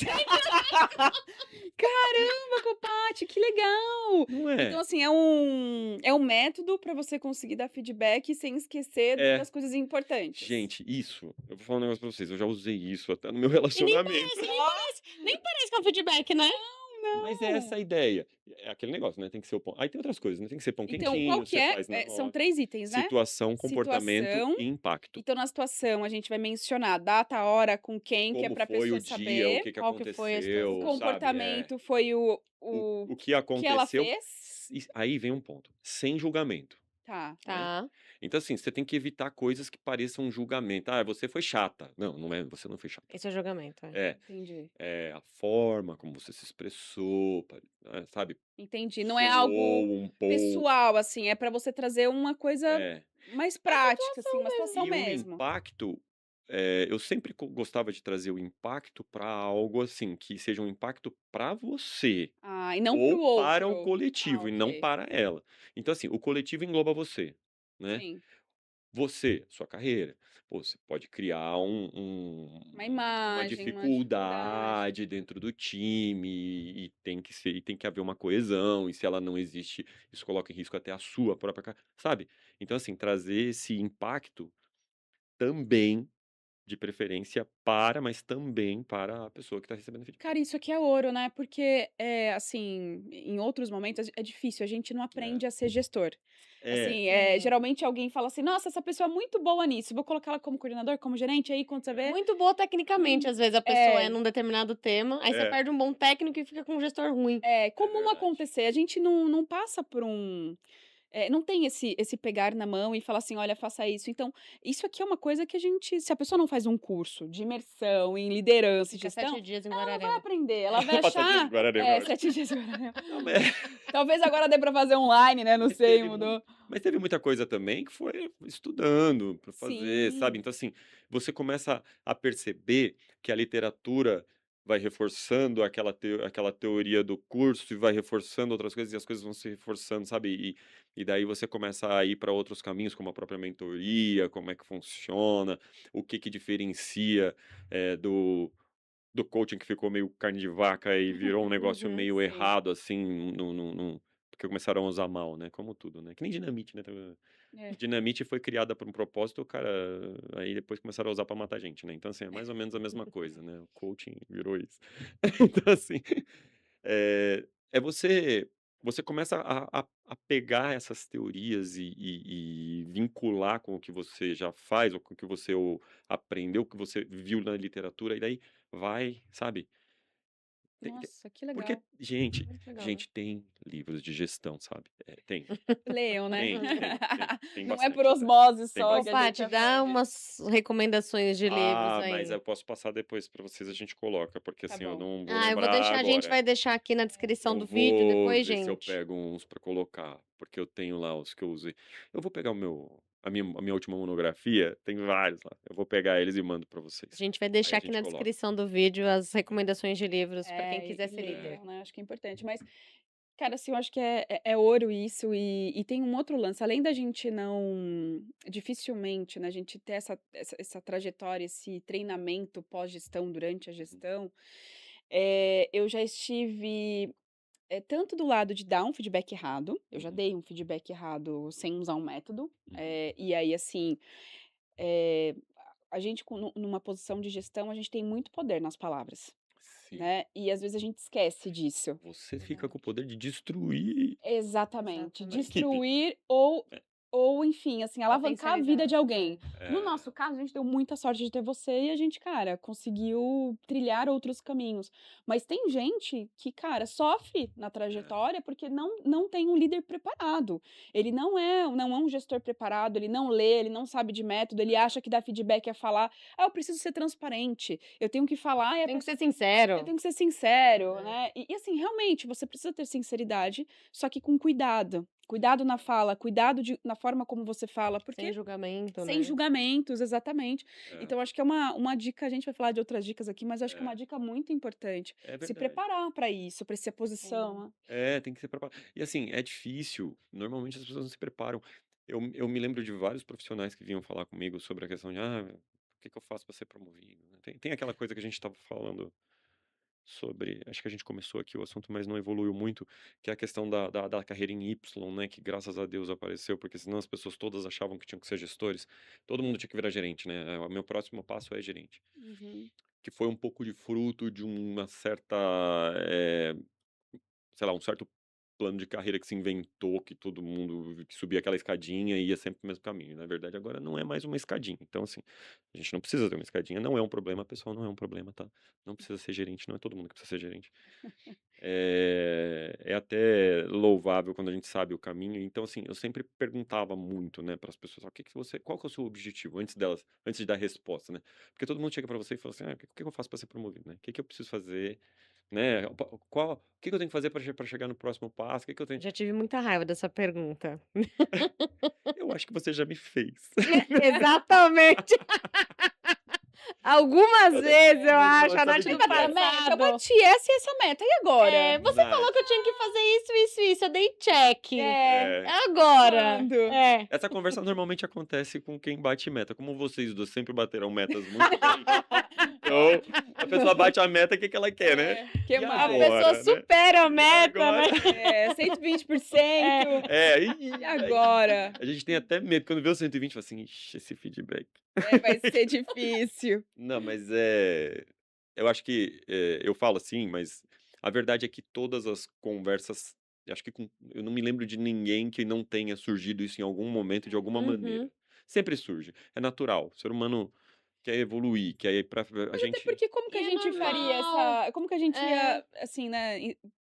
Caramba, Copati, que legal! Não Então, é? assim, é um método para você conseguir dar feedback sem esquecer É. das coisas importantes. Gente, isso, eu vou falar um negócio pra vocês, eu já usei isso até no meu E nem relacionamento. parece que é um feedback, né? Mas é essa a ideia. É aquele negócio, né? Tem que ser o pão. Aí tem outras coisas, né? Tem que ser pão Então, qual quentinho, que você é? faz na São hora. 3 itens, né? Situação, comportamento Situação. e impacto. Então, na situação, a gente vai mencionar data, hora, com quem, que é Como pra foi o pessoa dia, o saber. que Qual que foi a aconteceu, situação. O sabe? comportamento foi o O que que ela aconteceu. fez. Aí vem um ponto. Sem julgamento. Tá. Tá. Então, assim, você tem que evitar coisas que pareçam um julgamento. Ah, você foi chata. Não, não é, você não foi chata. Esse é o julgamento. É, Entendi. é a forma como você se expressou, sabe? Entendi. Não é Soou algo um pouco. pessoal, assim, é pra você trazer uma coisa É. mais prática, assim, uma situação E o mesmo. impacto, eu sempre gostava de trazer o impacto para algo assim, que seja um impacto para você Ah, e não para o ou para o outro. coletivo e não Ok. para ela. Então, assim, o coletivo engloba você, né? Sim. Você, sua carreira. Pô, você pode criar Uma uma imagem, uma dificuldade. dificuldade dentro do time e tem que haver uma coesão, e se ela não existe, isso coloca em risco até a sua própria, sabe? Então, assim, trazer esse impacto também, de preferência mas também para a pessoa que está recebendo feedback. Cara, isso aqui é ouro, né? Porque, assim, em outros momentos é difícil, a gente não É. aprende a ser gestor. É, Assim, geralmente alguém fala assim: "Nossa, essa pessoa é muito boa nisso, vou colocar ela como coordenador, como gerente", aí quando você vê Muito boa tecnicamente, às vezes a pessoa é É. num determinado tema, aí você É. perde um bom técnico e fica com um gestor ruim. é comum verdade. acontecer, a gente não passa por não tem esse pegar na mão e falar assim: "Olha, faça isso". Então, isso aqui é uma coisa que a gente se a pessoa não faz um curso de imersão em liderança e Fica gestão, 7 dias em ela não vai Guararema. aprender, ela vai Passadinha de achar Guararema, eu acho. 7 dias em Guararema. Não, mas Talvez agora dê pra fazer online, né, não Mas sei, teve mudou. mas teve muita coisa também que foi estudando para fazer, sabe. Sim. Então, assim, você começa a perceber que a literatura vai reforçando aquela teoria do curso e vai reforçando outras coisas, e as coisas vão se reforçando, sabe. E daí você começa a ir para outros caminhos, como a própria mentoria, como é que funciona, o que que diferencia, do coaching que ficou meio carne de vaca e virou um negócio Uhum. meio Sim. errado, assim, porque começaram a usar mal, né, como tudo, né, que nem dinamite, né, É. dinamite foi criada por um propósito, cara, aí depois começaram a usar pra matar gente, né, então, assim, é mais ou menos a mesma coisa, né, o coaching virou isso. Então, assim, você começa a pegar essas teorias e vincular com o que você já faz ou com o que você aprendeu, o que você viu na literatura, e daí vai, sabe. Nossa, que Porque, legal. gente, Muito legal, né? gente, tem livros de gestão, sabe. Tem, Leiam, né. tem Não é bastante por até. osmose Tem só Ô, que a bastante. gente Paty, dá aprende. umas recomendações de livros Mas aí. eu posso passar depois pra vocês, a gente coloca, porque Tá assim, eu bom. não vou Ah, eu vou lembrar deixar, a gente agora. vai deixar aqui na descrição Eu do vídeo vou depois, ver se eu gente. pego uns pra colocar, porque eu tenho lá os que eu usei. Eu vou pegar a minha última monografia, tem vários lá. Eu vou pegar eles e mando pra A vocês. gente vai Aí deixar a aqui gente na coloca. descrição do vídeo as recomendações de livros pra quem É, quiser e ser líder. leiam, né, acho que é importante. Mas, cara, assim, eu acho que é ouro isso e tem um outro lance, além da gente não dificilmente, né, a gente ter essa trajetória, esse treinamento pós-gestão durante a Uhum, gestão, eu já estive, tanto do lado de dar um feedback errado, eu já uhum, dei um feedback errado sem usar um método, uhum. e aí, assim, eh, a gente numa posição de gestão, a gente tem muito poder nas palavras, Sim. né, e às vezes a gente esquece disso. Você fica com o poder de destruir Exatamente, a Exatamente. equipe. destruir É, ou enfim, assim, alavancar a vida Potencializar. de alguém. No é, nosso caso, a gente deu muita sorte de ter você e a gente, cara, conseguiu trilhar outros caminhos. Mas tem gente que, cara, sofre na é. trajetória porque não tem um líder preparado. Ele não é um gestor preparado, ele não lê, ele não sabe de método, ele acha que dar feedback é falar: "Ah, eu preciso ser transparente, eu tenho que falar e a Tem que ser pessoa eu sincero. tenho que ser sincero", É. né. E assim, realmente, você precisa ter sinceridade, só que com cuidado. cuidado na fala, cuidado na forma como você fala, Sem porque julgamento, sem né? julgamentos, exatamente. É, Então acho que é uma dica, a gente vai falar de outras dicas aqui, mas acho que é uma é, dica muito importante, é se verdade. preparar para isso, para essa Sim. posição, né. É, tem que ser preparado. E assim, é difícil. Normalmente as pessoas não se preparam. Eu me lembro de vários profissionais que vinham falar comigo sobre a questão de, o que que eu faço para ser promovido? Né? Tem aquela coisa que a gente estava falando sobre, acho que a gente começou aqui o assunto, mas não evoluiu muito, que é a questão da carreira em Y, né? Que graças a Deus apareceu, porque senão as pessoas todas achavam que tinham que ser gestores. Todo mundo tinha que virar gerente, né? O meu próximo passo é gerente. Uhum. Que foi um pouco de fruto de uma certa, sei lá, um certo plano de carreira que se inventou, que todo mundo que subia aquela escadinha e ia sempre pro mesmo caminho. Na verdade, agora não é mais uma escadinha. Então, assim, a gente não precisa ter uma escadinha, não é um problema, pessoal, não é um problema, tá? Não precisa ser gerente, não é todo mundo que precisa ser gerente. É até louvável quando a gente sabe o caminho. Então, assim, eu sempre perguntava muito, né, para as pessoas, o que que você, qual que é o seu objetivo antes delas, antes de dar a resposta, né? Porque todo mundo chega para você e fala assim, o que que eu faço para ser promovido, né? O que que eu preciso fazer, né? O que que eu tenho que fazer para chegar no próximo passo? O que que eu tenho? Já tive muita raiva dessa pergunta. Eu acho que você já me fez. Exatamente. Algumas vezes eu Mas acho, não, a sabe o Nath que no Você que bateu a é? meta? Eu passado. bati essa e essa meta, e agora? Você Nath, falou que eu tinha que fazer isso, isso, isso. Eu dei check. É, é, Agora. quando? É. essa conversa normalmente acontece com quem bate meta. Como vocês dois sempre bateram metas muito bem, então a pessoa bate a meta, o que que ela quer, né? Que E A mais? pessoa agora, né? supera a E meta, né? agora? 120%. É. E Aí agora? a gente tem até medo. Quando vê o 120, fala assim, ixi, esse feedback. Vai ser difícil. Não, mas eu acho que eu falo assim, mas a verdade é que todas as conversas, acho que eu não me lembro de ninguém que não tenha surgido isso em algum momento, de alguma maneira. Uhum. Sempre surge. É natural. O ser humano quer evoluir, quer ir pra. A Mas até gente. porque como que E a é gente faria normal. essa como que a gente É. ia, assim, né,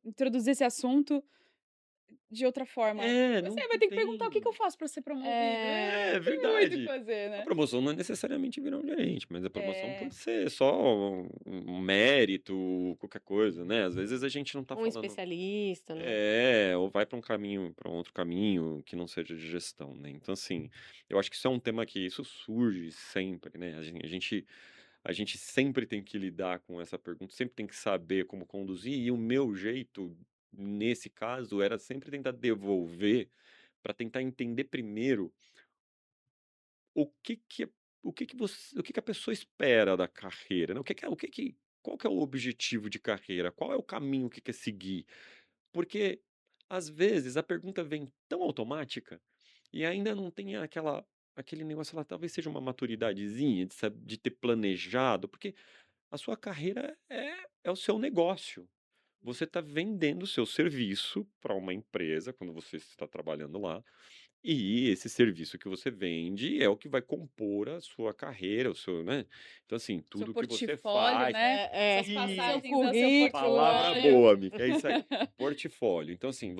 introduzir esse assunto de outra forma? É, não, Você vai não ter que perguntar: "O que que eu tem. faço para ser promovido?" É. É Não tem muito o que verdade. fazer, A né. promoção não é necessariamente virar um gerente, mas a promoção É, pode ser só um mérito, qualquer coisa, né? Às vezes a gente não tá Um falando. especialista, né? É, ou vai para um caminho, para um outro caminho que não seja de gestão, né? Então, assim, eu acho que isso é um tema que isso surge sempre, né? A gente sempre tem que lidar com essa pergunta, sempre tem que saber como conduzir, e o meu jeito, nesse caso, era sempre tentar devolver para tentar entender primeiro o que que o que que a pessoa espera da carreira, né? Qual que é o objetivo de carreira? Qual é o caminho que quer seguir? Porque, às vezes, a pergunta vem tão automática e ainda não tem aquele negócio lá, talvez seja uma maturidadezinha de ter planejado, porque a sua carreira é o seu negócio. Você está vendendo o seu serviço para uma empresa quando você está trabalhando lá, e esse serviço que você vende é o que vai compor a sua carreira, o seu, né? Então, assim, seu tudo que você portfólio, faz. né, essas Seu passagens ao seu Palavra currículo. portfólio. boa, amiga, é isso aí. Portfólio. Então, assim,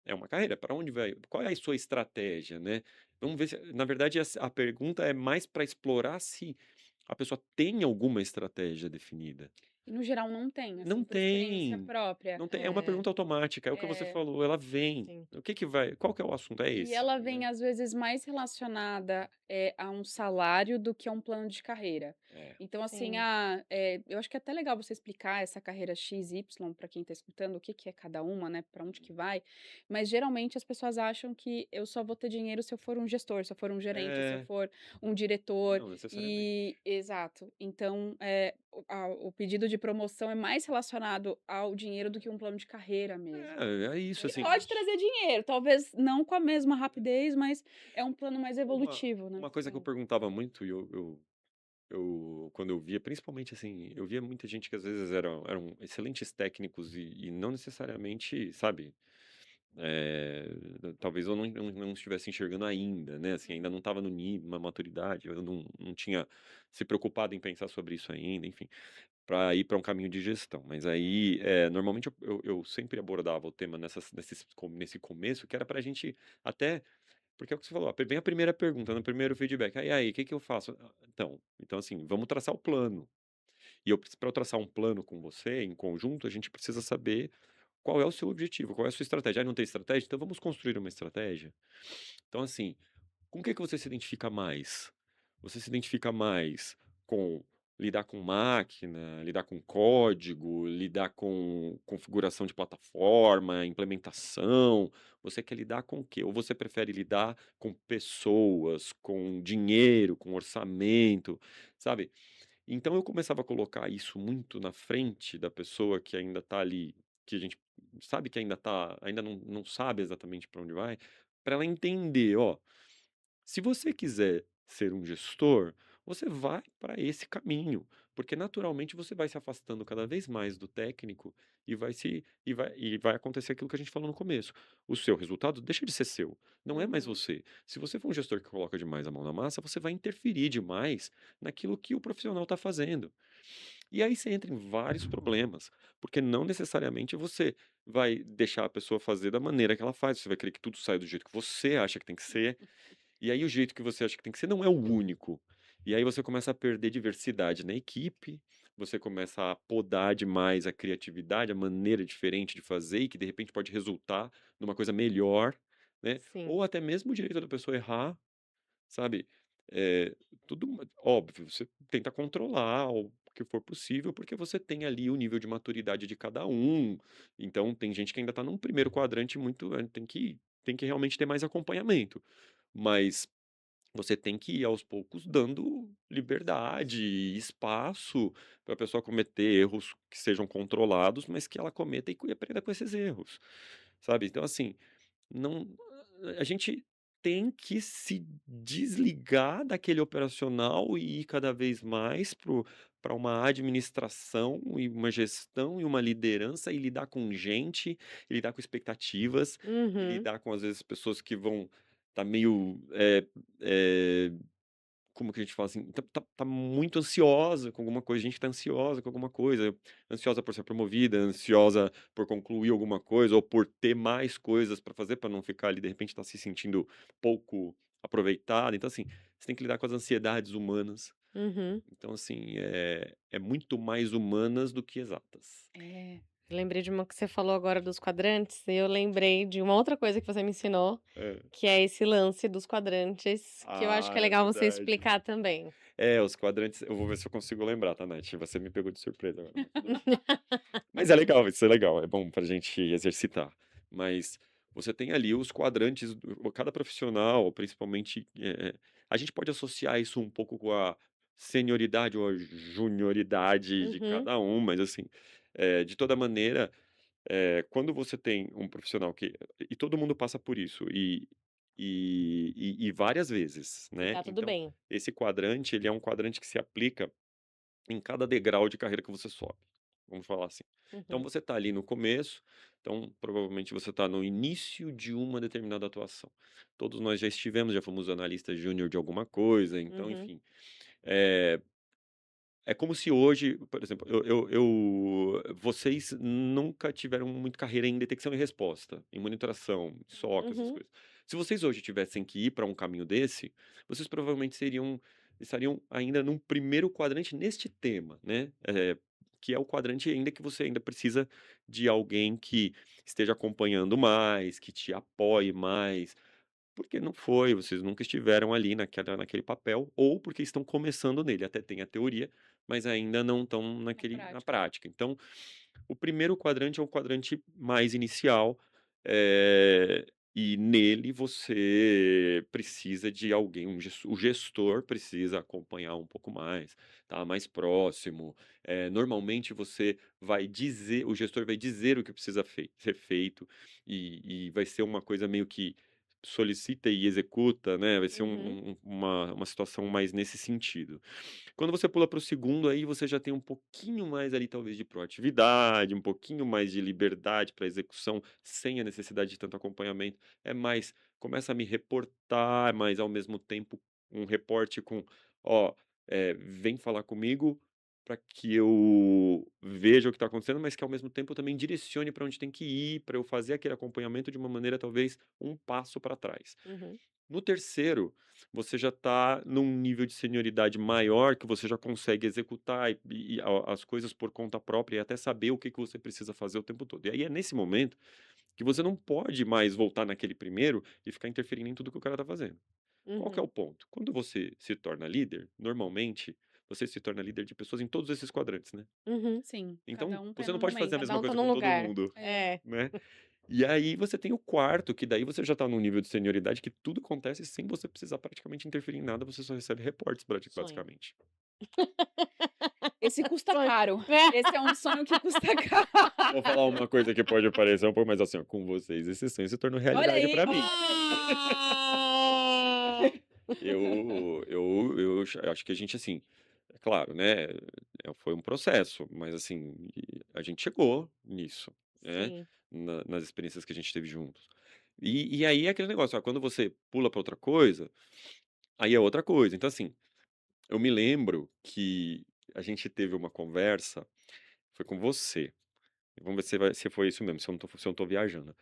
é uma carreira, para onde vai? Qual é a sua estratégia, né? Vamos ver se, na verdade, a pergunta é mais para explorar se a pessoa tem alguma estratégia definida. E no geral não tem, Não assim, por experiência tem, própria. não tem, é uma É. pergunta automática, é o que você É. falou, ela vem. Sim. O que que vai, qual que é o assunto? É E esse, ela vem, né? às vezes, mais relacionada, a um salário do que a um plano de carreira. É. Então, assim, Sim. eu acho que é até legal você explicar essa carreira X, Y, para quem está escutando, o que que é cada uma, né, para onde que vai. Mas, geralmente, as pessoas acham que eu só vou ter dinheiro se eu for um gestor, se eu for um gerente, se eu É, for um diretor. não necessariamente. E, exato. Então, o pedido de promoção é mais relacionado ao dinheiro do que um plano de carreira mesmo. É isso, Ele assim. pode trazer dinheiro, talvez não com a mesma rapidez, mas é um plano mais Uma, evolutivo, né. uma coisa que eu Sim. perguntava muito, e quando eu via, principalmente assim, eu via muita gente que às vezes eram excelentes técnicos e não necessariamente, sabe, é, talvez eu não estivesse enxergando ainda, né, assim, ainda não estava no nível, na maturidade, eu não tinha se preocupado em pensar sobre isso ainda, enfim, para ir para um caminho de gestão. Mas aí, normalmente eu sempre abordava o tema nesse começo, que era para a gente até porque é o que você falou, vem a primeira pergunta, no primeiro feedback: "Aí, o que que eu faço?" Então assim, vamos traçar o plano. E para eu traçar um plano com você, em conjunto, a gente precisa saber qual é o seu objetivo, qual é a sua estratégia. Ah, não tem estratégia? Então vamos construir uma estratégia. Então, assim, com o que você se identifica mais? Você se identifica mais com lidar com máquina, lidar com código, lidar com configuração de plataforma, implementação? Você quer lidar com o quê? Ou você prefere lidar com pessoas, com dinheiro, com orçamento, sabe? Então eu começava a colocar isso muito na frente da pessoa que ainda está ali, que a gente sabe que ainda não sabe exatamente para onde vai, para ela entender, ó, se você quiser ser um gestor, você vai para esse caminho, porque naturalmente você vai se afastando cada vez mais do técnico e vai acontecer aquilo que a gente falou no começo. O seu resultado deixa de ser seu, não é mais Uhum. você. Se você for um gestor que coloca demais a mão na massa, você vai interferir demais naquilo que o profissional está fazendo. E aí você entra em vários problemas, porque não necessariamente você vai deixar a pessoa fazer da maneira que ela faz, você vai querer que tudo saia do jeito que você acha que tem que ser, e aí o jeito que você acha que tem que ser não é o único. E aí você começa a perder diversidade na equipe, você começa a podar demais a criatividade, a maneira diferente de fazer e que de repente pode resultar numa coisa melhor, né? Sim. Ou até mesmo o direito da pessoa errar, sabe? É, óbvio, você tenta controlar o que for possível, porque você tem ali o nível de maturidade de cada um. Então, tem gente que ainda está num primeiro quadrante muito, tem que realmente ter mais acompanhamento. Mas você tem que ir aos poucos dando liberdade e espaço para a pessoa cometer erros que sejam controlados, mas que ela cometa e aprenda com esses erros, sabe? Então, assim, não, a gente tem que se desligar daquele operacional e ir cada vez mais para uma administração e uma gestão e uma liderança e lidar com gente, e lidar com expectativas, e Uhum. lidar com, às vezes, pessoas que vão estar meio, como que a gente fala assim, tá muito ansiosa com alguma coisa, a gente tá ansiosa com alguma coisa, ansiosa por ser promovida, ansiosa por concluir alguma coisa ou por ter mais coisas para fazer, para não ficar ali, de repente, tá se sentindo pouco aproveitada. Então, assim, você tem que lidar com as ansiedades humanas. Uhum. Então, assim, é muito mais humanas do que exatas. É. Lembrei de uma que você falou agora dos quadrantes, e eu lembrei de uma outra coisa que você me ensinou, É. que é esse lance dos quadrantes, que eu acho que Ah, é é legal você verdade. explicar também. É, os quadrantes, eu vou ver se eu consigo lembrar, tá, Nath? Você me pegou de surpresa agora, mas tudo bem. Mas é legal, isso é legal, é bom pra gente exercitar. Mas você tem ali os quadrantes, cada profissional, principalmente, a gente pode associar isso um pouco com a senioridade ou a junioridade de Uhum, cada um, mas assim, de toda maneira, quando você tem um profissional e todo mundo passa por isso, e várias vezes, e né? tá tudo Então, bem. esse quadrante, ele é um quadrante que se aplica em cada degrau de carreira que você sobe, vamos falar assim. Então Uhum, você está ali no começo, então provavelmente você está no início de uma determinada atuação. Todos nós já estivemos, já fomos analista júnior de alguma coisa, então uhum, enfim. É, é como se hoje, por exemplo, vocês nunca tiveram muito carreira em detecção e resposta, em monitoração, em SOC, essas uhum, coisas. Se vocês hoje tivessem que ir para um caminho desse, vocês provavelmente estariam ainda num primeiro quadrante neste tema, né? Que é o quadrante ainda que você ainda precisa de alguém que esteja acompanhando mais, que te apoie mais, porque não foi, vocês nunca estiveram ali naquele papel, ou porque estão começando nele. Até tem a teoria, mas ainda não estão Na na prática. prática. Então, o primeiro quadrante é o quadrante mais inicial, e nele você precisa de alguém, o gestor precisa acompanhar um pouco mais, tá mais próximo. Normalmente o gestor vai dizer o que precisa ser feito, e vai ser uma coisa meio que solicita e executa, né? Vai ser uhum, uma situação mais nesse sentido. Quando você pula para o segundo, aí você já tem um pouquinho mais ali, talvez, de proatividade, um pouquinho mais de liberdade para execução, sem a necessidade de tanto acompanhamento. É mais, começa a me reportar, mas ao mesmo tempo um reporte com, ó, vem falar comigo para que eu veja o que está acontecendo, mas que ao mesmo tempo eu também direcione para onde tem que ir, para eu fazer aquele acompanhamento de uma maneira talvez um passo para trás. uhum. No terceiro, você já está num nível de senioridade maior, que você já consegue executar as coisas por conta própria e até saber o que que você precisa fazer o tempo todo. E aí é nesse momento que você não pode mais voltar naquele primeiro e ficar interferindo em tudo que o cara está fazendo. Qual que é Uhum. o ponto? Quando você se torna líder, normalmente você se torna líder de pessoas em todos esses quadrantes, né? Uhum. Sim, Então cada um tá você não num pode fazer a momento. Cada mesma um tá coisa num com todo lugar. mundo, É. É. né? E aí você tem o quarto, que daí você já tá num nível de senioridade que tudo acontece sem você precisar praticamente interferir em nada, você só recebe reportes, Sonho. basicamente. Esse custa Sonho. caro. É. Esse é um sonho que custa caro. Vou falar uma coisa que pode parecer um pouco mais assim, ó, com vocês, esse sonho se tornou Olha realidade aí, pra mim. Ah! Eu acho que a gente, assim, é claro, né? Foi um processo, mas assim, a gente chegou nisso, né? Sim. Nas experiências que a gente teve juntos. E aí é aquele negócio, ó, quando você pula pra outra coisa, aí é outra coisa. Então, assim, eu me lembro que a gente teve uma conversa, foi com você. Vamos ver se foi isso mesmo, se eu não tô viajando.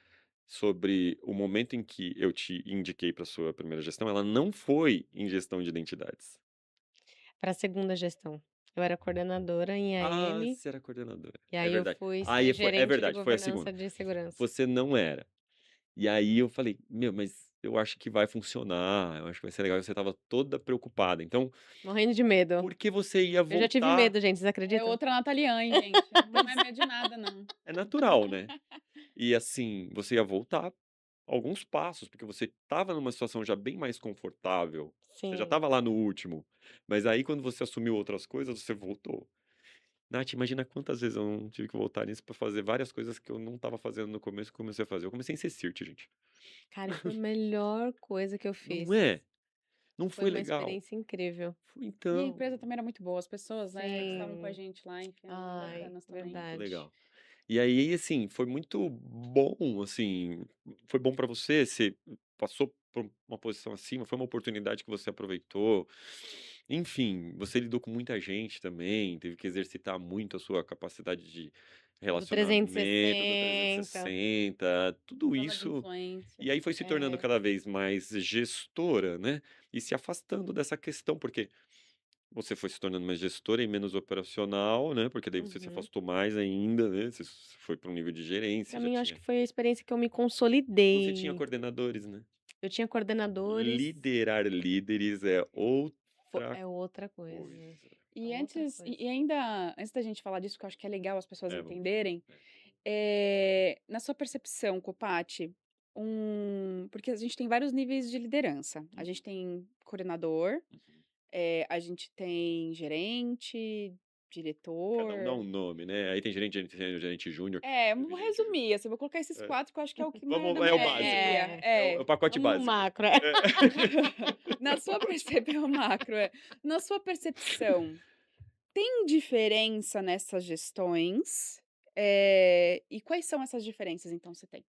Sobre o momento em que eu te indiquei para sua primeira gestão, ela não foi em gestão de identidades. Pra segunda gestão. Eu era coordenadora em Ah, AM, você era coordenadora. e É aí eu verdade. fui ser Aí é gerente de verdade, foi a segunda. governança de segurança. Você não era. E aí eu falei, meu, mas eu acho que vai funcionar, eu acho que vai ser legal. E você estava toda preocupada. Então, Morrendo de medo. por que você ia Eu já tive voltar? medo, gente, vocês É acreditam? outra Nataliane, gente. Não é medo de nada, não. É natural, né? E assim, você ia voltar alguns passos, porque você estava numa situação já bem mais confortável. Você já Sim. estava lá no último. Mas aí, quando você assumiu outras coisas, você voltou. Nath, imagina quantas vezes eu não tive que voltar nisso pra fazer várias coisas que eu não estava fazendo no começo que eu comecei a fazer. Eu comecei em ser CIRT, gente. Cara, e foi a melhor coisa que eu Não fiz. é? Não Foi foi uma legal? experiência incrível. Foi E a então. empresa também era muito boa. As pessoas, né, que estavam com a Sim. gente lá, enfim, eram bem Ai, bacanas também. Muito verdade. legal. E aí, assim, foi muito bom, assim, foi bom pra você passou por uma posição acima, foi uma oportunidade que você aproveitou. Enfim, você lidou com muita gente também, teve que exercitar muito a sua capacidade de Do trezentos e relacionamento, do sessenta. 360, tudo Zona de isso. influência. E aí foi se tornando É. cada vez mais gestora, né? E se afastando dessa questão, porque você foi se tornando mais gestora e menos operacional, né, porque daí você se Uhum. afastou mais ainda, né, você foi para um nível de gerência, Pra já mim, eu acho tinha que foi a experiência que eu me você tinha consolidei. coordenadores, né. Eu tinha coordenadores, Liderar líderes é outra é outra coisa. coisa. É E outra antes, coisa. e ainda, antes da gente falar disso, que eu acho que é legal as pessoas É, vamos entenderem, é. na sua percepção, Copati, porque a gente tem vários níveis de liderança. A gente Uhum, tem coordenador, uhum. a gente tem gerente, Cada um dá diretor. um nome, né, aí tem gerente, gerente sênior, gerente júnior, Vou gerente ju resumir, assim, vou colocar esses é. 4 que eu acho que é o que Vamos da é o básico, maioria. É, é o pacote vamos no básico. macro, é. É. Na O sua pacote percepção macro, na sua percepção, tem diferença nessas gestões? E quais são essas diferenças, então, se tem?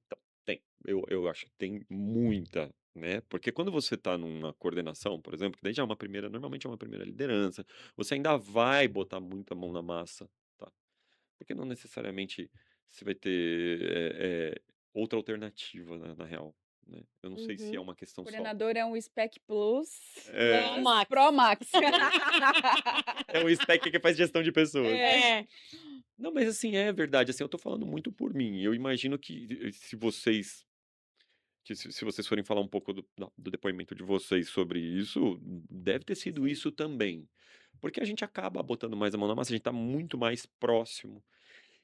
Então, tem. Eu acho que tem muita, né? Porque quando você está numa coordenação, por exemplo, que daí já é uma primeira, normalmente é uma primeira liderança, você ainda vai botar muita mão na massa, tá? Porque não necessariamente você vai ter outra alternativa, na real, né? Eu não sei se é Uhum. uma questão só. Coordenador é um Spec Plus, É, Pro Plus, Max. Pro Max. é um spec que faz gestão de pessoas. É. É. Não, mas assim, é verdade. Assim, eu tô falando muito por mim. Eu imagino que se vocês se vocês forem falar um pouco do depoimento de vocês sobre isso, deve ter sido Sim. isso também. Porque a gente acaba botando mais a mão na massa, a gente tá muito mais próximo.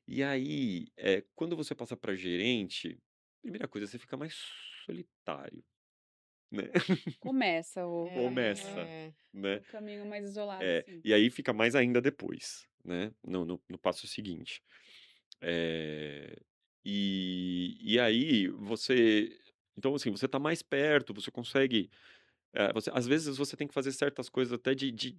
E aí, quando você passa para gerente, primeira coisa, você fica mais solitário, né? Começa Começa, É. né? o caminho mais isolado, sim. E aí fica mais ainda depois, né? No passo seguinte. Eh, e aí você então, assim, você tá mais perto, você consegue, às vezes você tem que fazer certas coisas até de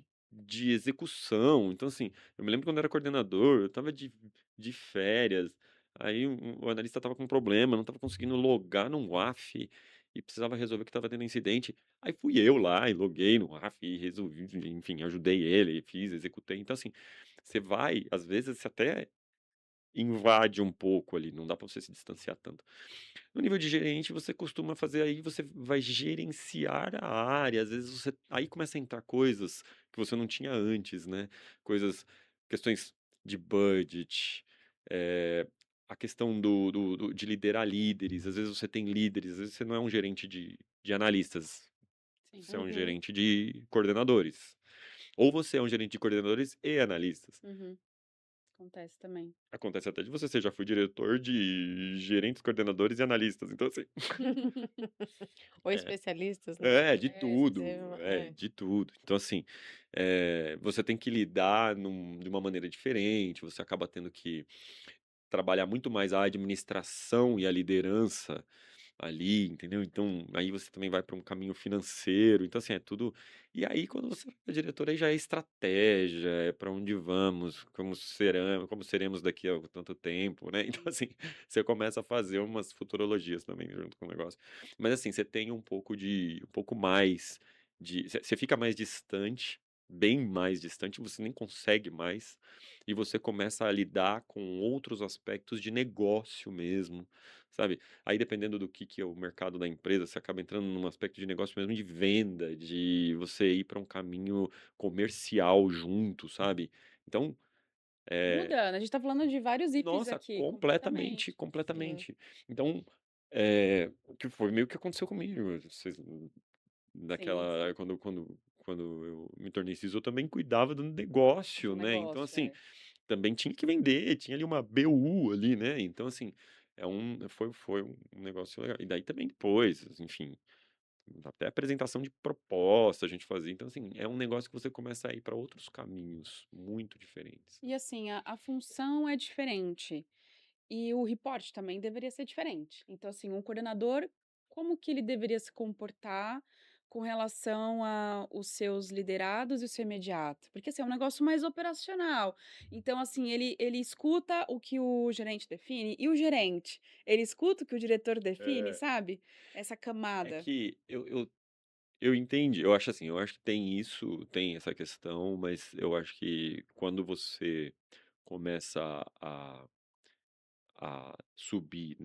execução. Então, assim, eu me lembro quando eu era coordenador, eu estava de férias, aí o analista estava com um problema, não estava conseguindo logar no WAF e precisava resolver que estava tendo incidente. Aí fui eu lá e loguei no WAF e resolvi, enfim, ajudei ele, fiz, executei. Então, assim, você vai, às vezes, você até invade um pouco ali, não dá para você se distanciar tanto. No nível de gerente, você costuma fazer aí, você vai gerenciar a área, às vezes você aí começa a entrar coisas que você não tinha antes, né, coisas questões de budget, eh, a questão do de liderar líderes, às vezes você tem líderes, às vezes você não é um gerente de analistas, Sim. você é um Uhum. gerente de coordenadores, ou você é um gerente de coordenadores e analistas. Uhum. Acontece também. Acontece até de você ser já fui diretor de gerentes, coordenadores e analistas, então assim, Ou é. especialistas, né? É, É, de tudo. Então, assim, você tem que lidar de uma maneira diferente, você acaba tendo que trabalhar muito mais a administração e a liderança ali, entendeu? Então, aí você também vai para um caminho financeiro. Então, assim, é tudo. E aí, quando você é diretor, aí já é estratégia, é para onde vamos, como seremos daqui a tanto tempo, né? Então, sim. assim, você começa a fazer umas futurologias também junto com o negócio. Mas, assim, você tem um pouco mais você fica mais distante, bem mais distante, você nem consegue mais, e você começa a lidar com outros aspectos de negócio mesmo, sabe? Aí dependendo do que é o mercado da empresa, você acaba entrando num aspecto de negócio mesmo de venda, de você ir para um caminho comercial junto, sabe. Então, eh Muda, né, a gente tá falando de vários IFs nossa, aqui, completamente, completamente. Sim. completamente. Então, que foi meio que aconteceu comigo, vocês Sim, sim. quando eu me tornei CISO, eu também cuidava do negócio, Do né, então negócio, assim, é. também tinha que vender, tinha ali uma BU ali, né, então assim, foi um negócio legal. E daí também depois, enfim, até apresentação de proposta a gente fazia, então assim, é um negócio que você começa a ir para outros caminhos muito diferentes, né. E assim, a função é diferente. E o reporte também deveria ser diferente. Então, assim, um coordenador, como que ele deveria se comportar com relação a os seus liderados e o seu imediato? Porque, assim, é um negócio mais operacional. Então, assim, ele escuta o que o gerente define e o gerente, ele escuta o que o diretor define, É, sabe? Essa é camada. que eu entendi, eu acho assim, eu acho que tem isso, tem essa questão, mas eu acho que quando você começa a subir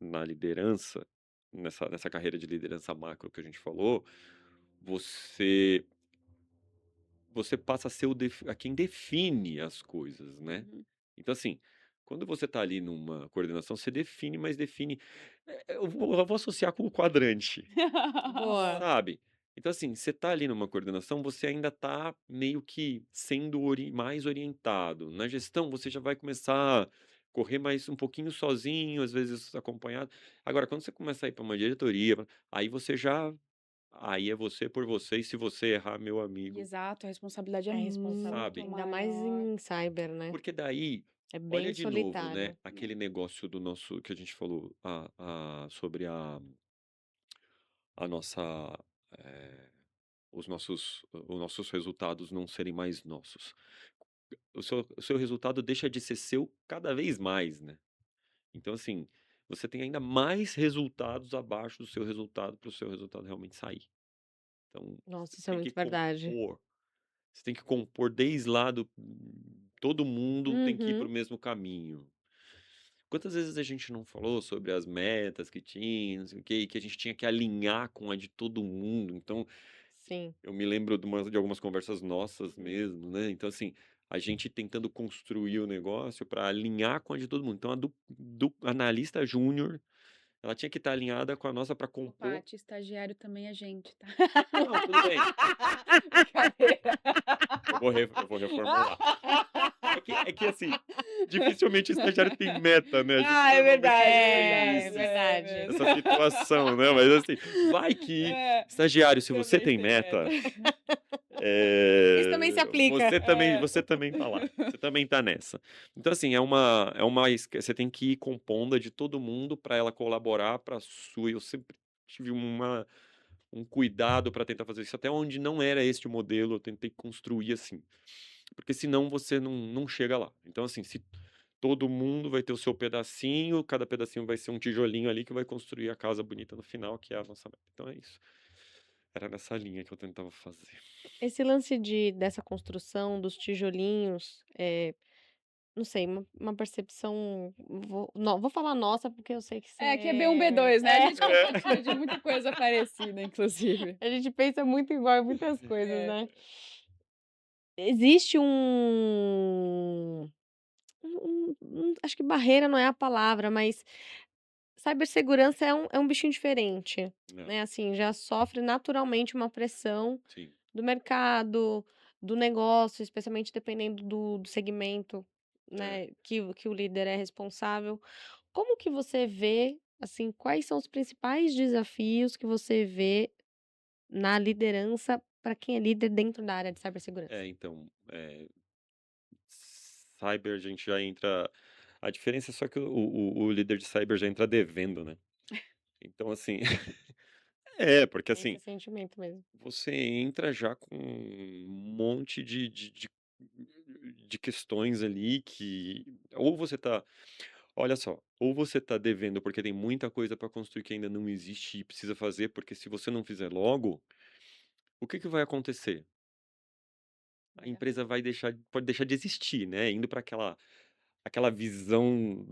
na liderança, nessa carreira de liderança macro que a gente falou, você você passa a ser a quem define as coisas, né. Uhum. Então assim, quando você está ali numa coordenação, você define, mas define eu vou associar com o quadrante. Boa. Sabe? Então, assim, você tá ali numa coordenação, você ainda tá meio que sendo mais orientado. Na gestão, você já vai começar a correr mais um pouquinho sozinho, às vezes acompanhado. Agora, quando você começa a ir para uma diretoria, aí você já. Aí é você por você, e se você errar, meu E amigo, exato, a responsabilidade é É responsável, muito sabe? ainda mais maior. em cyber, né? Porque daí, É bem olha de novo, né, solitário. aquele negócio do nosso, que a gente falou sobre a nossa. eh, os nossos resultados não serem mais nossos. O seu resultado deixa de ser seu cada vez mais, né. Então, assim, você tem ainda mais resultados abaixo do seu resultado para o seu resultado realmente sair. Então, Nossa, você isso é tem que muito verdade. compor, você tem que compor desde lá todo mundo tem que ir para Uhum. o mesmo caminho. Quantas vezes a gente não falou sobre as metas que tinha, não sei o quê, e que a gente tinha que alinhar com a de todo mundo, então Sim. eu me lembro de algumas conversas nossas mesmo, né, então assim, a gente tentando construir o negócio para alinhar com a de todo mundo. Então a do analista júnior, ela tinha que estar alinhada com a nossa para Ô, compor. Paty, estagiário também é gente, tá? Não, tudo bem, Brincadeira. eu vou reformular. É que assim, dificilmente o estagiário tem meta, né, a gente Ah, é normalmente verdade, é tem É verdade, esses é verdade. essa verdade. situação, né, mas assim, vai que É, estagiário, se você também tem tem meta. meta, Isso também se aplica. É. você também tá lá, você também tá nessa. Então assim, é uma você tem que ir compondo a de todo mundo para ela colaborar para sua, eu sempre tive um cuidado para tentar fazer isso, até onde não era este o modelo, eu tentei construir assim, porque senão você não chega lá. Então assim, se todo mundo vai ter o seu pedacinho, cada pedacinho vai ser um tijolinho ali que vai construir a casa bonita no final, que é a nossa meta. Então é isso. Era nessa linha que eu tentava fazer. Esse lance dessa construção dos tijolinhos, não sei, uma percepção, vou falar nossa, porque eu sei que você É, que é B1, B2, né? A gente É. compartilha de muita coisa parecida, inclusive. a gente pensa muito igual em muitas coisas, É. né. Existe acho que barreira não é a palavra, mas cibersegurança é um bichinho diferente, Não, né, assim, já sofre naturalmente uma pressão sim. do mercado, do negócio, especialmente dependendo do segmento, É. né, que o líder é responsável. Como que você vê, assim, quais são os principais desafios que você vê na liderança para quem é líder dentro da área de cibersegurança? Então, cyber a gente já entra a diferença é só que o líder de cyber já entra devendo, né. Então assim porque Tem esse assim, sentimento mesmo. você entra já com um monte de questões ali que ou você tá olha só, ou você tá devendo porque tem muita coisa para construir que ainda não existe e precisa fazer, porque se você não fizer logo, o que que vai acontecer? A É. empresa pode deixar de existir, né, indo para aquela visão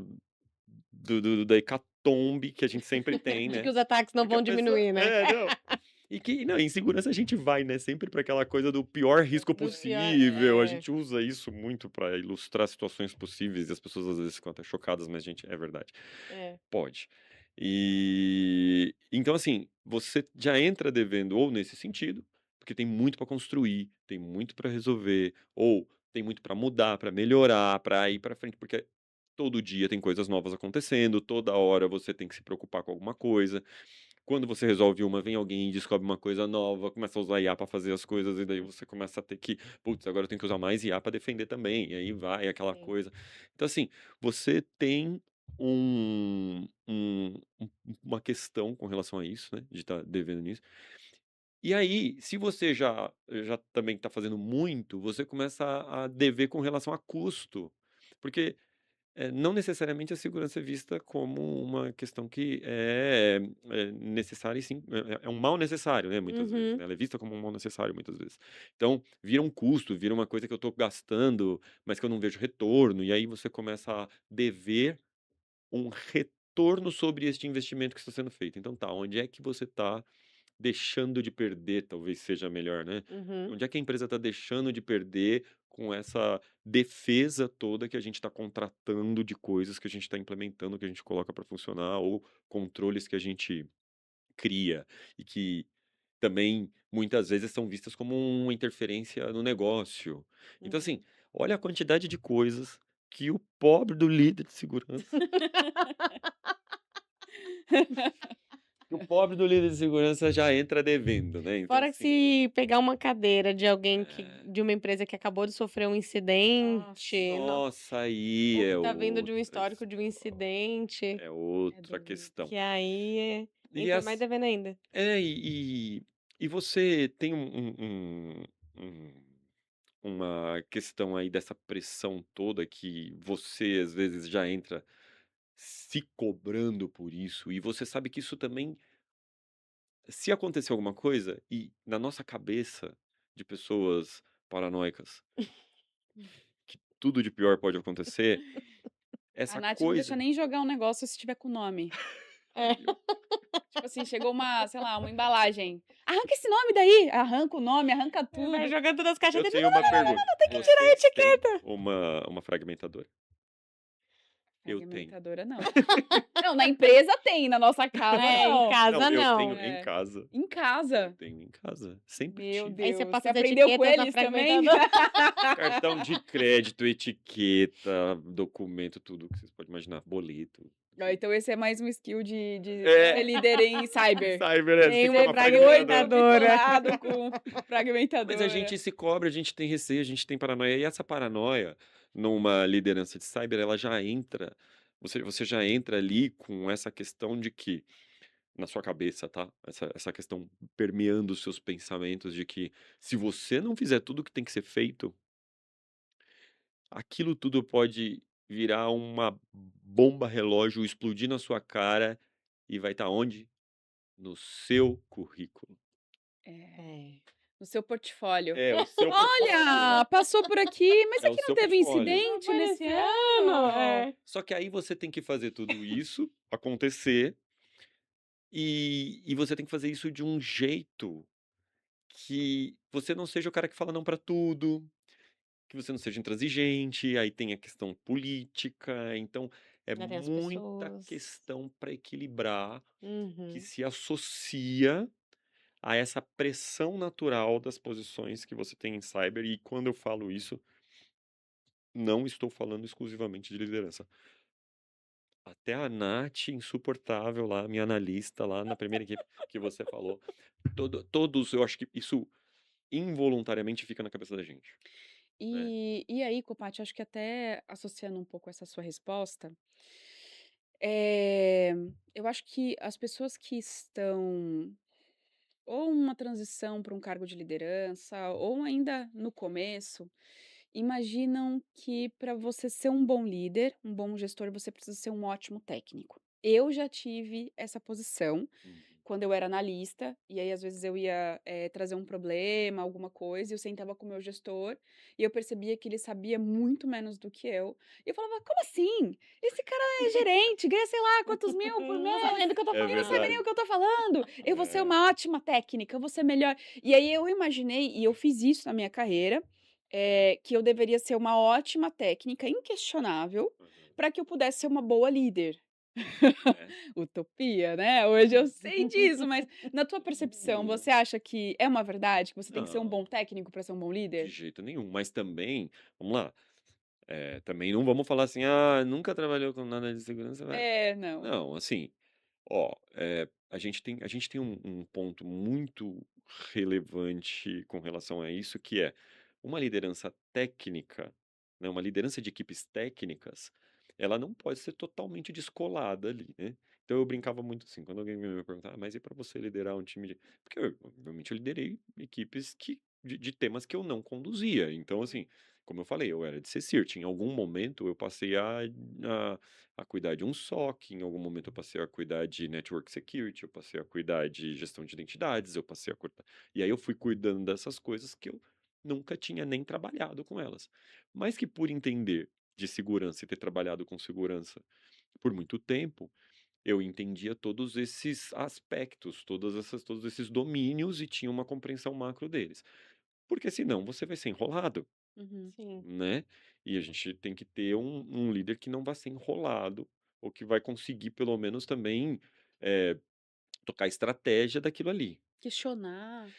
da hecatombe que a gente sempre tem, De que né, os ataques não de que a vão pessoa diminuir, né. não. E que não, em segurança a gente vai, né, sempre para aquela coisa do pior risco Do pior possível, a gente usa isso muito para ilustrar situações possíveis e as pessoas às vezes ficam até chocadas, mas gente, é verdade. é. Pode. Então assim, você já entra devendo ou nesse sentido, porque tem muito para construir, tem muito para resolver, ou tem muito para mudar, para melhorar, para ir para frente, porque todo dia tem coisas novas acontecendo, toda hora você tem que se preocupar com alguma coisa. Quando você resolve uma, vem alguém e descobre uma coisa nova, começa a usar IA para fazer as coisas, e daí você começa a ter que, putz, agora eu tenho que usar mais IA para defender também, e aí vai aquela Sim. coisa. Então, assim, você tem uma questão com relação a isso, né, de estar devendo nisso. E aí, se você já também está fazendo muito, você começa a dever com relação a custo, porque não necessariamente a segurança é vista como uma questão que é necessária e sim, é um mal necessário, né, muitas vezes, Uhum. né, ela é vista como um mal necessário muitas vezes. Então, vira um custo, vira uma coisa que eu estou gastando, mas que eu não vejo retorno, e aí você começa a dever um retorno sobre este investimento que está sendo feito. Então tá, onde é que você está deixando de perder, talvez seja melhor, né. Uhum. Onde é que a empresa está deixando de perder com essa defesa toda que a gente está contratando de coisas que a gente está implementando, que a gente coloca para funcionar, ou controles que a gente cria e que também muitas vezes são vistas como uma interferência no negócio. Então, assim, Uhum. olha a quantidade de coisas que o pobre do líder de segurança que o pobre do líder de segurança já entra devendo, né, então Fora que assim se pegar uma cadeira de alguém é. de uma empresa que acabou de sofrer um incidente, Nossa, Nossa, aí ou que é tá vindo de um outra histórico de um história, incidente, é é outra doido. questão. que aí E entra mais devendo ainda. e você tem um uma questão aí dessa pressão toda que você, às vezes, já entra se cobrando por isso, e você sabe que isso também se acontecer alguma coisa, e na nossa cabeça de pessoas paranoicas, que tudo de pior pode acontecer, A essa Nath não deixa coisa nem jogar um negócio se tiver com nome. É. Tipo assim, chegou uma, sei lá, uma embalagem. Arranca esse nome daí! Arranca o nome, arranca Vai tudo. jogando nas caixas eu dentro. tenho uma pergunta, Tem que tirar a vocês têm etiqueta. uma fragmentadora? Eu tenho. Fragmentadora, não. Não, na empresa tem, na nossa casa, É, em não. Não, casa eu não. tenho em É. casa. Em Eu casa. tenho em casa, sempre Meu tive. Aí você Deus. Você passa as aprendeu com etiquetas na eles também? fragmentadora. Cartão de crédito, etiqueta, documento, tudo que vocês podem imaginar, boleto, Ó, tudo. então esse é mais um skill de ser É, líder em cyber. cyber, você Tem tem que ter uma uma Ser fragmentadora. fragmentadora. bitolado com Mas a fragmentadora. gente se cobra, a gente tem receio, a gente tem paranoia. E essa paranoia, numa liderança de cyber, ela já entra. Você já entra ali com essa questão de que, na sua cabeça, tá? Essa questão permeando os seus pensamentos de que se você não fizer tudo o que tem que ser feito, aquilo tudo pode virar uma bomba relógio, explodir na sua cara e vai estar onde? No seu currículo. É. É. no seu portfólio. É, o seu portfólio. Olha, passou por aqui, mas É o aqui não seu teve portfólio. Não incidente foi nesse nesse ano? ano? É. Só que aí você tem que fazer tudo isso acontecer, e você tem que fazer isso de um jeito que você não seja o cara que fala não pra tudo, que você não seja intransigente, aí tem a questão política, então é Ainda tem as muita pessoas. questão para equilibrar que Uhum. se associa a essa pressão natural das posições que você tem em cyber, e quando eu falo isso, não estou falando exclusivamente de liderança. Até a Nath, insuportável lá, minha analista lá na primeira equipe que você falou, todos, eu acho que isso involuntariamente fica na cabeça da gente, né? E aí, Copati, acho que até associando um pouco essa sua resposta, eu acho que as pessoas que estão ou uma transição para um cargo de liderança, ou ainda no começo, imaginam que para você ser um bom líder, um bom gestor, você precisa ser um ótimo técnico. Eu já tive essa posição Uhum. quando eu era analista, e aí às vezes eu ia trazer um problema, alguma coisa, e eu sentava com o meu gestor, e eu percebia que ele sabia muito menos do que eu. E eu falava, como assim? Esse cara é gerente, ganha sei lá quantos mil por Não sabe nem mês, do que eu tô É e não sabe nem o verdade. falando. que eu tô falando. Eu vou ser É. uma ótima técnica, eu vou ser melhor. E aí eu imaginei, e eu fiz isso na minha carreira, que eu deveria ser uma ótima técnica, inquestionável, Aham. para que eu pudesse ser uma boa líder. É. Utopia, né, hoje eu sei disso, mas na tua percepção, Não, você acha que é uma verdade, que você tem que ser um não, bom técnico para ser um bom de líder? jeito nenhum. Mas também, vamos lá, também não vamos falar assim: "Ah, nunca trabalhou com nada de segurança, vai". É, não. Não, assim, ó, a gente tem um ponto muito relevante com relação a isso, que é uma liderança técnica, né, uma liderança de equipes técnicas, ela não pode ser totalmente descolada ali, né. Então eu brincava muito assim, quando alguém me perguntava: "Ah, mas e para você liderar um time de", porque eu obviamente eu liderei equipes de temas que eu não conduzia, então assim, como eu falei, eu era de CSIRT, em algum momento eu passei a cuidar de um SOC, em algum momento eu passei a cuidar de network security, eu passei a cuidar de gestão de identidades, eu passei a cuidar. E aí eu fui cuidando dessas coisas que eu nunca tinha nem trabalhado com elas. Mas que por entender de segurança e ter trabalhado com segurança por muito tempo, eu entendia todos esses aspectos, todos esses domínios e tinha uma compreensão macro deles. Porque senão você vai ser enrolado, Uhum. Sim. né? E a gente tem que ter um líder que não vai ser enrolado, ou que vai conseguir, pelo menos, também eh, tocar a estratégia daquilo ali. Questionar.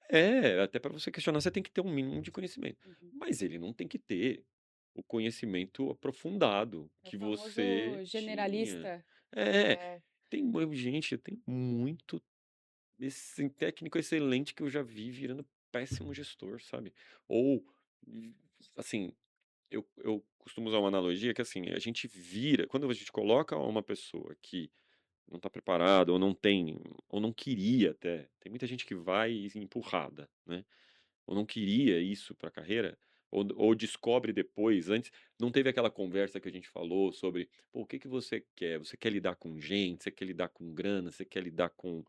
É, até para você questionar, você tem que ter um mínimo de conhecimento. Uhum. Mas ele não tem que ter o conhecimento aprofundado É o que famoso você tinha. generalista. É, É. gente, tem muito esse técnico excelente que eu já vi virando péssimo gestor, sabe? Ou, assim, eu costumo usar uma analogia que, assim, a gente vira quando a gente coloca uma pessoa que não está preparada ou não tem ou não queria até, tem muita gente que vai empurrada, né, ou não queria isso para a carreira, ou descobre depois, antes não teve aquela conversa que a gente falou sobre: "Pô, o que que você quer? Você quer lidar com gente? Você quer lidar com grana? Você quer lidar com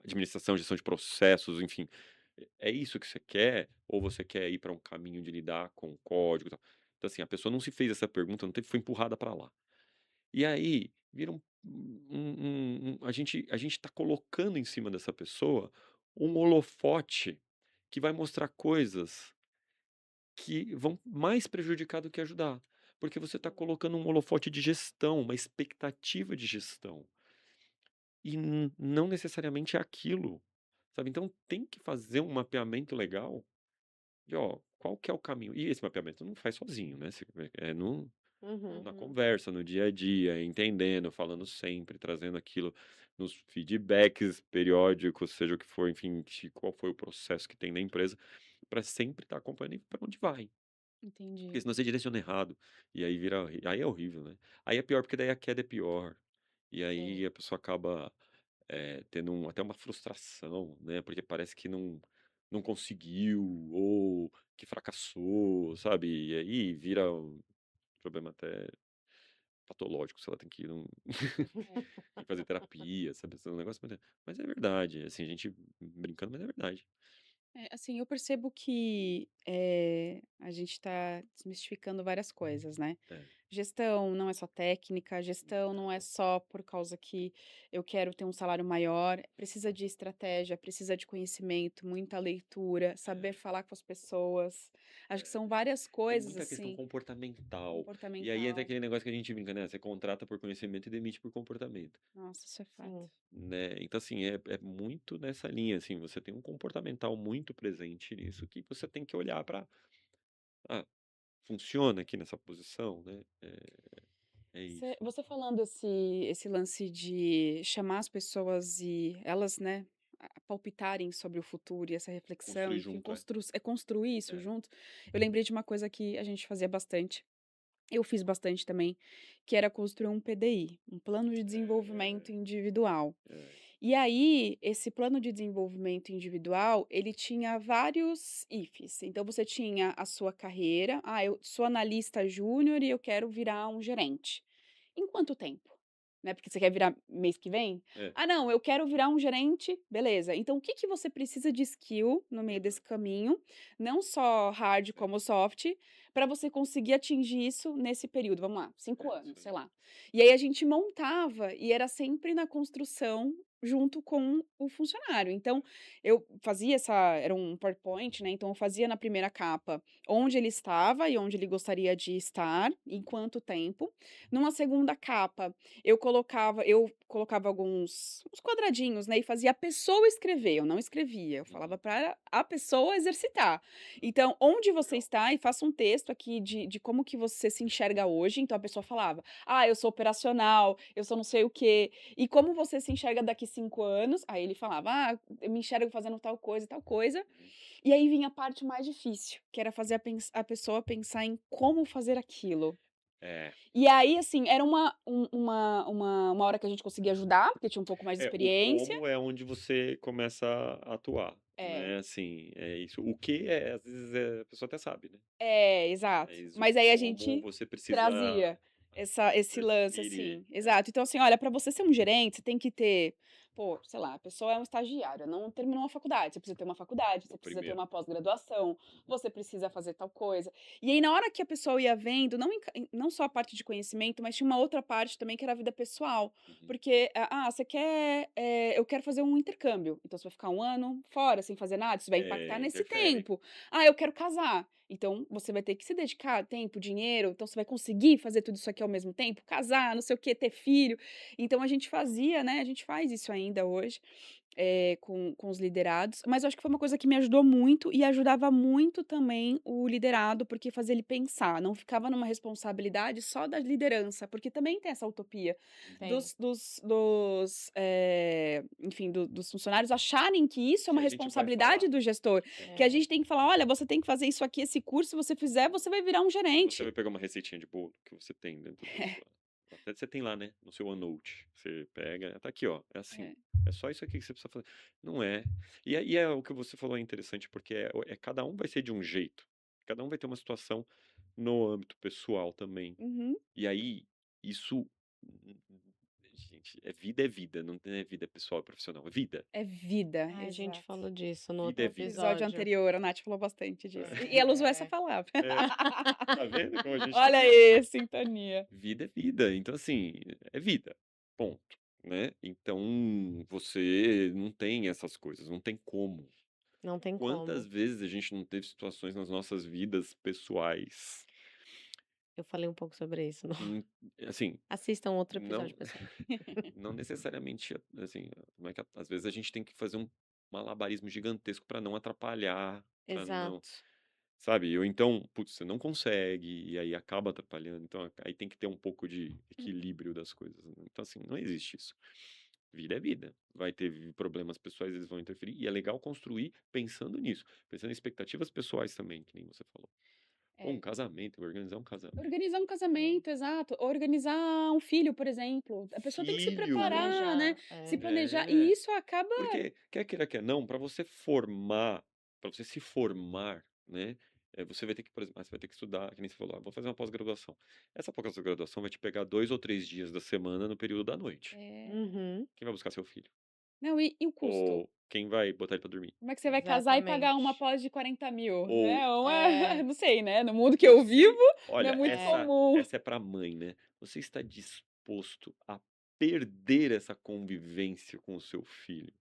administração, gestão de processos, enfim, é isso que você quer? Ou você quer ir para um caminho de lidar com código e tal?". Então, assim, a pessoa não se fez essa pergunta, não teve, foi empurrada para lá. E aí, vira a gente tá colocando em cima dessa pessoa um holofote que vai mostrar coisas que vão mais prejudicar do que ajudar. Porque você está colocando um holofote de gestão, uma expectativa de gestão. E não necessariamente é aquilo, sabe? Então tem que fazer um mapeamento legal de, ó, qual que é o caminho. E esse mapeamento não faz sozinho, né? É Uhum. na Uhum. conversa, no dia a dia, entendendo, falando sempre, trazendo aquilo nos feedbacks periódicos, seja o que for, enfim, qual foi o processo que tem na empresa, para sempre estar acompanhando para onde vai. Porque Entendi. senão você direciona errado, e aí vira, aí é horrível, né? Aí é pior porque daí a queda é pior. E aí Sim. a pessoa acaba tendo até uma frustração, né? Porque parece que não conseguiu, ou que fracassou, sabe? E aí vira um problema até patológico, se ela tem que ir num É. tem que fazer terapia, sabe, esse é um negócio mas é verdade, assim, a gente brincando, mas é verdade. É, assim, eu percebo que, a gente está desmistificando várias coisas, né. É, Gestão não é só técnica, gestão não é não, só por causa que eu quero ter um salário maior, precisa de estratégia, precisa de conhecimento, muita leitura, saber é, falar com as pessoas. Acho que é. são várias Tem coisas, muita questão assim, comportamental, e aí entra comportamental. aquele negócio que a gente brinca, né, você contrata por conhecimento e demite por comportamento, Nossa, isso é fato. Sim. né. Então, assim, é muito nessa linha, assim, você tem um comportamental muito presente nisso, que você tem que olhar pra: "Ah, funciona aqui nessa posição?", né, é isso. Você falando esse lance de chamar as pessoas e elas, né, palpitarem sobre o futuro e essa reflexão, Construir enfim, junto, é. construir isso É. junto. Eu lembrei de uma coisa que a gente fazia bastante, eu fiz bastante também, que era construir um PDI, um plano de desenvolvimento É, individual. é. E aí, esse plano de desenvolvimento individual, ele tinha vários ifs. Então você tinha a sua carreira, eu sou analista júnior e eu quero virar um gerente. Em quanto tempo? Né, porque você quer virar mês que vem? É. "Ah não, eu quero virar um gerente", beleza. Então o que que você precisa de skill no meio Aham. desse caminho, não só hard É. como soft, para você conseguir atingir isso nesse período, vamos lá, É 5 isso anos, sei aí. lá. E aí a gente montava e era sempre na construção junto com o funcionário. Então, eu fazia era um PowerPoint, né, então eu fazia na primeira capa onde ele estava e onde ele gostaria de estar, em quanto tempo. Numa segunda capa, eu colocava alguns uns quadradinhos, né, e fazia a pessoa escrever, eu não escrevia, eu falava Uhum. para a pessoa exercitar. Então, onde você Legal. está e faça um texto aqui de como que você se enxerga hoje, então a pessoa falava: "Ah, eu sou operacional, eu sou não sei o quê". "E como você se enxerga daqui 5 anos?". Aí ele falava: "Ah, eu me enxergo fazendo tal coisa e tal coisa". Uhum. E aí vinha a parte mais difícil, que era fazer a pessoa pensar em como fazer aquilo. É. E aí, assim, era uma hora que a gente conseguia ajudar, porque tinha um pouco mais de O experiência. como é onde você começa a atuar, É, né, assim, é isso. O que às vezes, a pessoa até sabe, né, exato. mas o Mas aí a como gente você precisa trazia esse lance, transferir. assim. Exato. Então, assim, olha, para você ser um gerente, você tem que ter, pô, sei lá, a pessoa é um estagiário, não terminou uma faculdade, você precisa ter uma faculdade, O você precisa ter primeiro. uma pós-graduação, Uhum, você precisa fazer tal coisa. E aí, na hora que a pessoa ia vendo, não só a parte de conhecimento, mas tinha uma outra parte também que era a vida pessoal. uhum. Porque, você quer, eu quero fazer um intercâmbio, então você vai ficar 1 ano fora sem fazer nada, isso vai impactar nesse Interfere. tempo. Eu quero casar, então você vai ter que se dedicar, tempo, dinheiro, então você vai conseguir fazer tudo isso aqui ao mesmo tempo? Casar, não sei o quê, ter filho. Então a gente fazia, né, a gente faz isso ainda hoje, com os liderados, mas eu acho que foi uma coisa que me ajudou muito e ajudava muito também o liderado, porque fazia ele pensar, não ficava numa responsabilidade só da liderança, porque também tem essa utopia Uhum. Tem. enfim, dos funcionários acharem que isso é Que uma a gente vai responsabilidade falar. do gestor, É. que a É. gente tem que falar: "Olha, você tem que fazer isso aqui, esse curso, se você fizer, você vai virar um Você vai gerente". pegar uma receitinha de bolo que você tem dentro da sua até você tem lá, né, no seu OneNote, você pega: "Tá aqui ó, é assim, É. é só isso aqui que você precisa fazer". Não é. E o que você falou é interessante, porque cada um vai ser de um jeito, cada um vai ter uma situação no âmbito pessoal também. Uhum. E aí, isso gente, é vida, não é vida pessoal e profissional, é vida. É vida, Ai, a gente exato. falou disso no Vida outro é vida. Episódio episódio. anterior, a Nath falou bastante disso. E ela usou essa É. palavra. É, tá vendo como a gente tá Olha certo? aí, sintonia. Vida é vida, então assim, é vida, ponto, né. Então, você não tem essas coisas, não tem como. Não tem Quantas como. vezes a gente não teve situações nas nossas vidas pessoais Eu falei um pouco sobre isso no que, assim, assistam outro não episódio, pessoal. não necessariamente, assim, como é que às vezes a gente tem que fazer um malabarismo gigantesco para não atrapalhar, para não, Exato. sabe, ou então, putz, você não consegue, e aí acaba atrapalhando, então aí tem que ter um pouco de equilíbrio das coisas, né. Então, assim, não existe isso. Vida é vida. Vai ter problemas pessoais, eles vão interferir, e é legal construir pensando nisso, pensando em expectativas pessoais também, que nem você falou. Pô, um É. casamento, organizar um casamento. Organizar um Sim. casamento, exato. Organizar um filho, por exemplo. A pessoa tem que se Se Filho! preparar, né, planejar, se é. planejar, e É, isso acaba porque quer queira, quer não, para você formar, para você se formar, né, você vai ter que, por exemplo, você vai ter que estudar, que nem você falou, vou fazer uma pós-graduação. Essa pós-graduação vai te pegar 2 ou 3 dias da semana no período da noite. É. Uhum, Quem vai buscar seu filho? Não, e o custo? Ou quem vai botar ele pra dormir? Como é que você vai casar e pagar uma exatamente. pós de 40.000, Ou né? É, Não sei, né? No mundo que não eu vivo, sei. não é Olha, muito é, comum. essa é pra mãe, né? Você está disposto a perder essa convivência com o seu filho?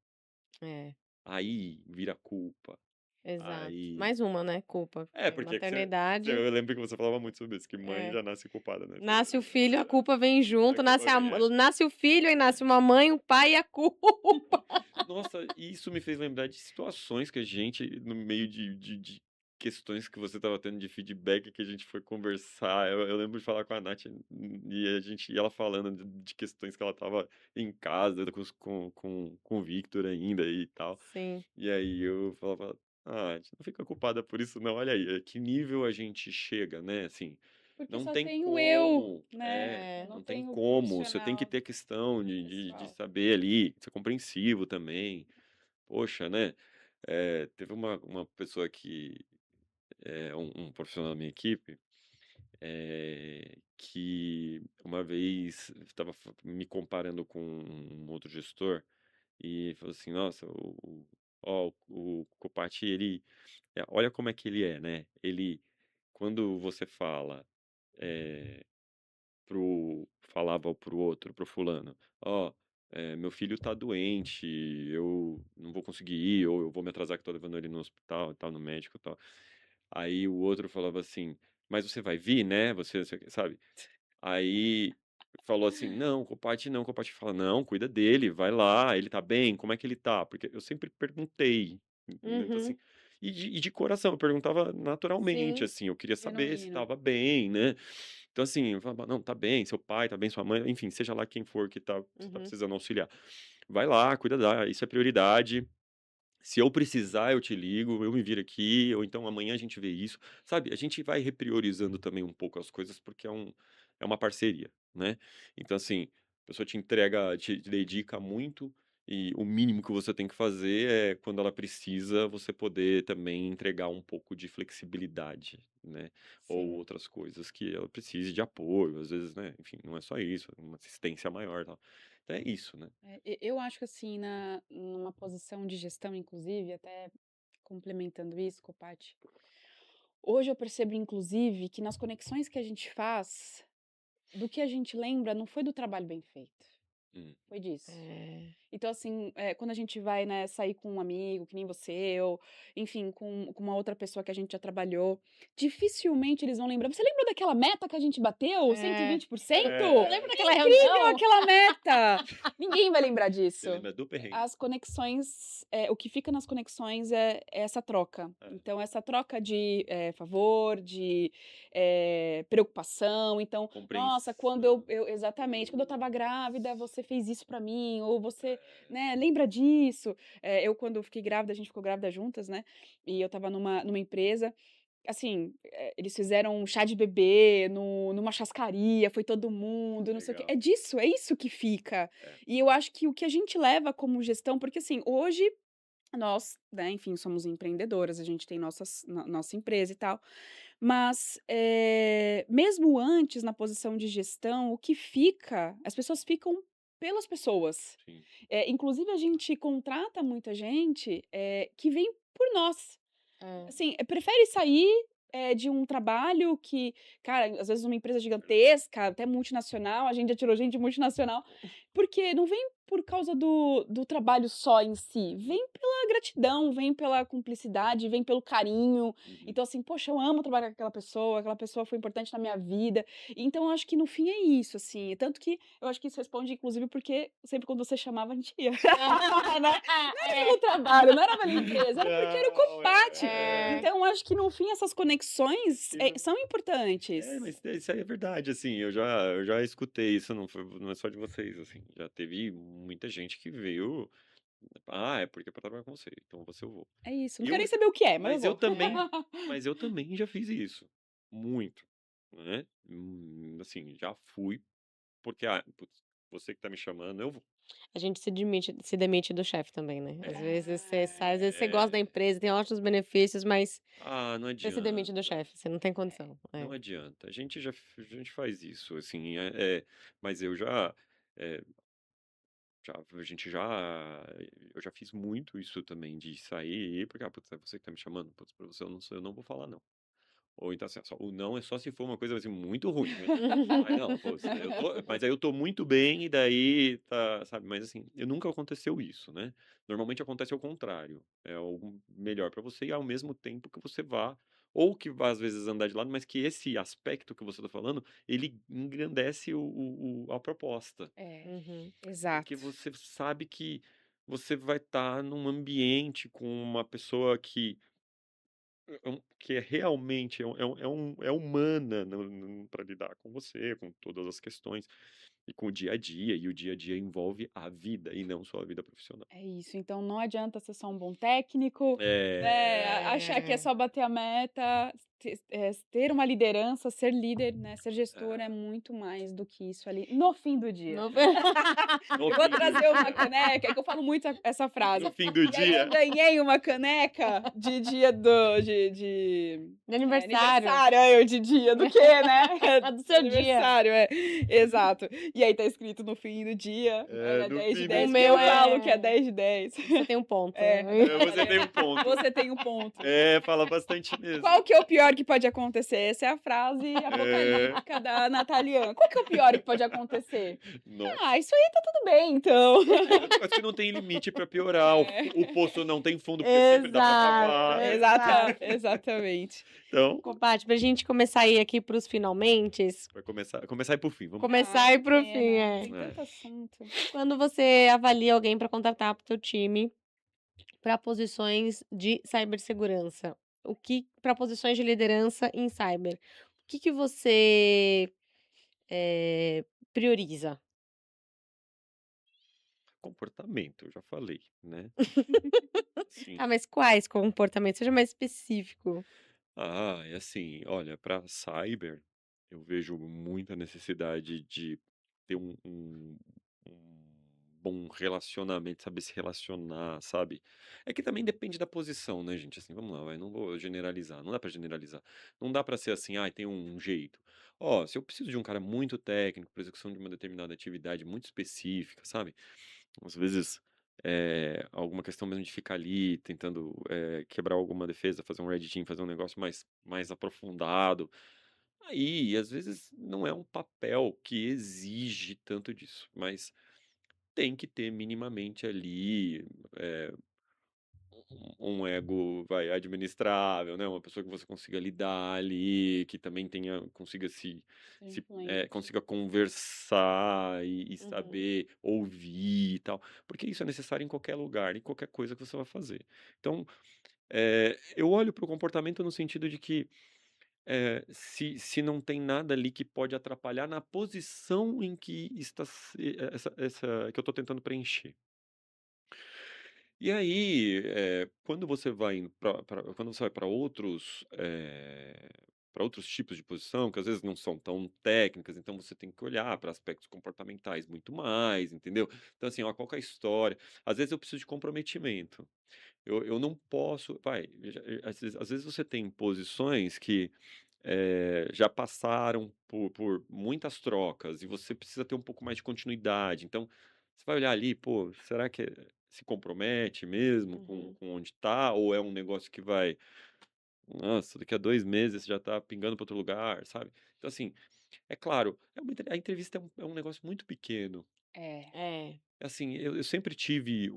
é, Aí vira culpa. exato. Aí Mais uma, né, culpa, porque porque maternidade eu lembro que você falava muito sobre isso, que mãe é. já nasce culpada, né? Nasce o filho, a culpa vem A junto, culpa vem, nasce o filho, aí nasce uma mãe, um pai e a culpa. Nossa, isso me fez lembrar de situações que a gente, no meio de questões que você estava tendo de feedback, que a gente foi conversar. Eu lembro de falar com a Nath e ela falando de questões que ela estava em casa com o Victor ainda e tal. Sim. E aí eu falava, Nath, não fica culpada por isso, não. Olha aí, que nível a gente chega, né? Assim, Porque não só tem tem o eu, como, né? É. Não não tem tem o como. Você tem que profissional, ter questão o de pessoal. saber ali, ser compreensivo também. Poxa, né? Teve uma pessoa que é um profissional da minha equipe, que uma vez estava me comparando com um outro gestor e falou assim, nossa, o Copati, ele, olha como é que ele é, né? Ele, quando você fala, é, falava pro outro, pro fulano, ó, meu filho tá doente, eu não vou conseguir ir, ou eu vou me atrasar que tô levando ele no hospital e tal, no médico e tal. Aí o outro falava assim, mas você vai vir, né? Você sabe? Aí falou assim, não, Copati não, Copati fala, não, cuida dele, vai lá, ele tá bem, como é que ele tá? Porque eu sempre perguntei, entendeu? Então assim, Uhum. e de coração, eu perguntava naturalmente, Sim. assim, eu queria saber se Genuíno. tava bem, né? Então assim, eu falava, não, tá bem, seu pai tá bem, sua mãe, enfim, seja lá quem for que tá Uhum. precisando auxiliar. Vai lá, cuida isso é prioridade. Se eu precisar, eu te ligo, eu me viro aqui, ou então amanhã a gente vê isso. Sabe, a gente vai repriorizando também um pouco as coisas, porque é uma parceria, né? Então, assim, a pessoa te entrega, te dedica muito, e o mínimo que você tem que fazer é, quando ela precisa, você poder também entregar um pouco de flexibilidade, né? Ou Sim. outras coisas que ela precise de apoio, às vezes, né? Enfim, não é só isso, é uma assistência maior, e tal. Então é isso, né? Eu acho que assim, numa posição de gestão, inclusive, até complementando isso, Copati, hoje eu percebo, inclusive, que nas conexões que a gente faz, do que a gente lembra não foi do trabalho bem feito, Hum, foi disso. É. Então, assim, quando a gente vai, né, sair com um amigo, que nem você, ou, enfim, com uma outra pessoa que a gente já trabalhou, dificilmente eles vão lembrar. Você lembra daquela meta que a gente bateu? É. 120%? Lembra É, daquela Incrível reunião? aquela meta! Ninguém vai lembrar você disso. lembra do perrengue. As conexões, o que fica nas conexões é essa troca. É, Então, essa troca de favor, de preocupação. Então, nossa, quando compreensão. exatamente, quando eu estava grávida, você fez isso pra mim, ou você, né, lembra disso? Eu, quando fiquei grávida, a gente ficou grávida juntas, né? E eu estava numa empresa, assim, eles fizeram um chá de bebê numa chascaria, foi todo mundo, não sei o quê. Legal. É isso que fica. É, E eu acho que o que a gente leva como gestão, porque assim, hoje nós, né, enfim, somos empreendedoras, a gente tem nossa empresa e tal, mas mesmo antes na posição de gestão, o que fica, as pessoas ficam pelas pessoas. sim. Inclusive a gente contrata muita gente que vem por nós. É. Assim, prefere sair, de um trabalho que, cara, às vezes uma empresa gigantesca, até multinacional, a gente já tirou gente de multinacional, porque não vem por causa do trabalho só em si, vem pela gratidão, vem pela cumplicidade, vem pelo carinho. Uhum. Então, assim, poxa, eu amo trabalhar com aquela pessoa foi importante na minha vida. Então, eu acho que no fim é isso, assim. Tanto que eu acho que isso responde, inclusive, porque sempre quando você chamava, a gente ia. Né? Não era É. pelo trabalho, não era pela empresa, era porque era o Não, Copate. É. Então, acho que no fim essas conexões Isso, são importantes. mas isso aí é verdade, assim, eu já escutei isso, não é só de vocês, assim, já teve muita gente que veio, é porque é pra trabalhar com você, então você eu vou. É isso. Não quero Eu, nem saber o que é, mas eu mas eu vou. também, mas eu também já fiz isso, muito, né? Assim, já fui, porque, putz, você que tá me chamando, eu vou. A gente se demite do chefe também, né. Às vezes você sai, às vezes você gosta da É. empresa, tem ótimos benefícios, mas Ah, não você se demite do adianta. chefe, você não tem condição. Não É. adianta. A gente faz isso, assim, mas eh, a gente eu já fiz muito isso também, de sair, porque, putz, é você que tá me chamando, putz, pra você eu não vou falar não. Ou então, assim, o não é só se for uma coisa, assim, muito ruim, né. Aí não, pô, mas aí eu tô muito bem e daí tá, sabe, mas assim, nunca aconteceu isso, né. Normalmente acontece ao contrário, é algo melhor pra você e ao mesmo tempo que você vá ou que vá às vezes andar de lado, mas que esse aspecto que você tá falando, ele engrandece a proposta. É, Uhum. Porque exato. você sabe que você vai estar num ambiente com uma pessoa que é realmente é humana para lidar com você, com todas as questões e com o dia a dia, e o dia a dia envolve a vida e não só a vida profissional. É isso, então não adianta ser só um bom técnico, né, achar que é É. só bater a meta, ter uma liderança, ser líder, né, ser gestor é É, muito mais do que isso ali, no fim do dia. No no Eu vou fim do trazer uma dia, caneca, é que eu falo muito essa no frase. fim do E aí eu dia, ganhei uma caneca de dia de de aniversário. aniversário, aí eu de dia do quê, né? É do seu dia. Aniversário, é, exato. E aí tá escrito no fim do dia, aí é no 10 de fim O 10 do porque meu eu dia, falo que é é 10 de 10. você tem um ponto. É, aí eu você falei, tem um ponto. você tem um ponto. Fala bastante mesmo. Qual que é o pior que pode acontecer? Essa é a frase É, apocalíptica da Nataliana. Qual que é o pior que pode acontecer? Ah, nossa. isso aí tá tudo bem, então. Acho que não tem limite pra piorar, o poço não tem fundo, porque sempre dá pra Exato, cavar. exato. Exatamente. Então, Ô, Paty, pra gente começar a ir aqui para os finalmentes, vai começar a ir para o fim, vamos lá. Ah, começar a que ir para o fim, pena. é. Tem É. tanto assunto. Quando você avalia alguém para contratar para o teu time, para posições de cibersegurança, o que para posições de liderança em cyber, o que que você, prioriza? Comportamento, eu já falei, né. Tá, Sim. mas quais comportamentos? Seja mais específico. É assim, olha, para cyber, eu vejo muita necessidade de ter um bom relacionamento, saber se relacionar, sabe. É que também depende da posição, né, gente, assim, vamos lá, vai, não vou generalizar, não dá pra generalizar. Não dá pra ser assim: "Ai, tem um jeito". Ó, se eu preciso de um cara muito técnico pra execução de uma determinada atividade muito específica, sabe, às vezes, alguma questão mesmo de ficar ali tentando, quebrar alguma defesa, fazer um red team, fazer um negócio mais aprofundado. Aí, às vezes, não é um papel que exige tanto disso, mas tem que ter minimamente ali, eh, um ego, vai, administrável, né, uma pessoa que você consiga lidar ali, que também consiga Ser influente. consiga conversar e Uhum. saber ouvir e tal, porque isso é necessário em qualquer lugar, em qualquer coisa que você vai fazer. Então, eu olho para o comportamento no sentido de que, se não tem nada ali que pode atrapalhar na posição em que está essa que eu estou tentando preencher. E aí, quando você vai quando você vai para outros tipos de posição, que às vezes não são tão técnicas, então você tem que olhar para aspectos comportamentais muito mais, entendeu? Então assim, ó, qual que é a história? Às vezes eu preciso de comprometimento. Eu não posso, às vezes você tem posições que, já passaram por muitas trocas e você precisa ter um pouco mais de continuidade. Então, você vai olhar ali, pô, será que se compromete mesmo com Uhum. onde está? Ou é um negócio que vai, nossa, daqui a 2 meses já está pingando para outro lugar, sabe? Então, assim, é claro, a entrevista é um negócio muito pequeno. É. É. Assim, eu sempre tive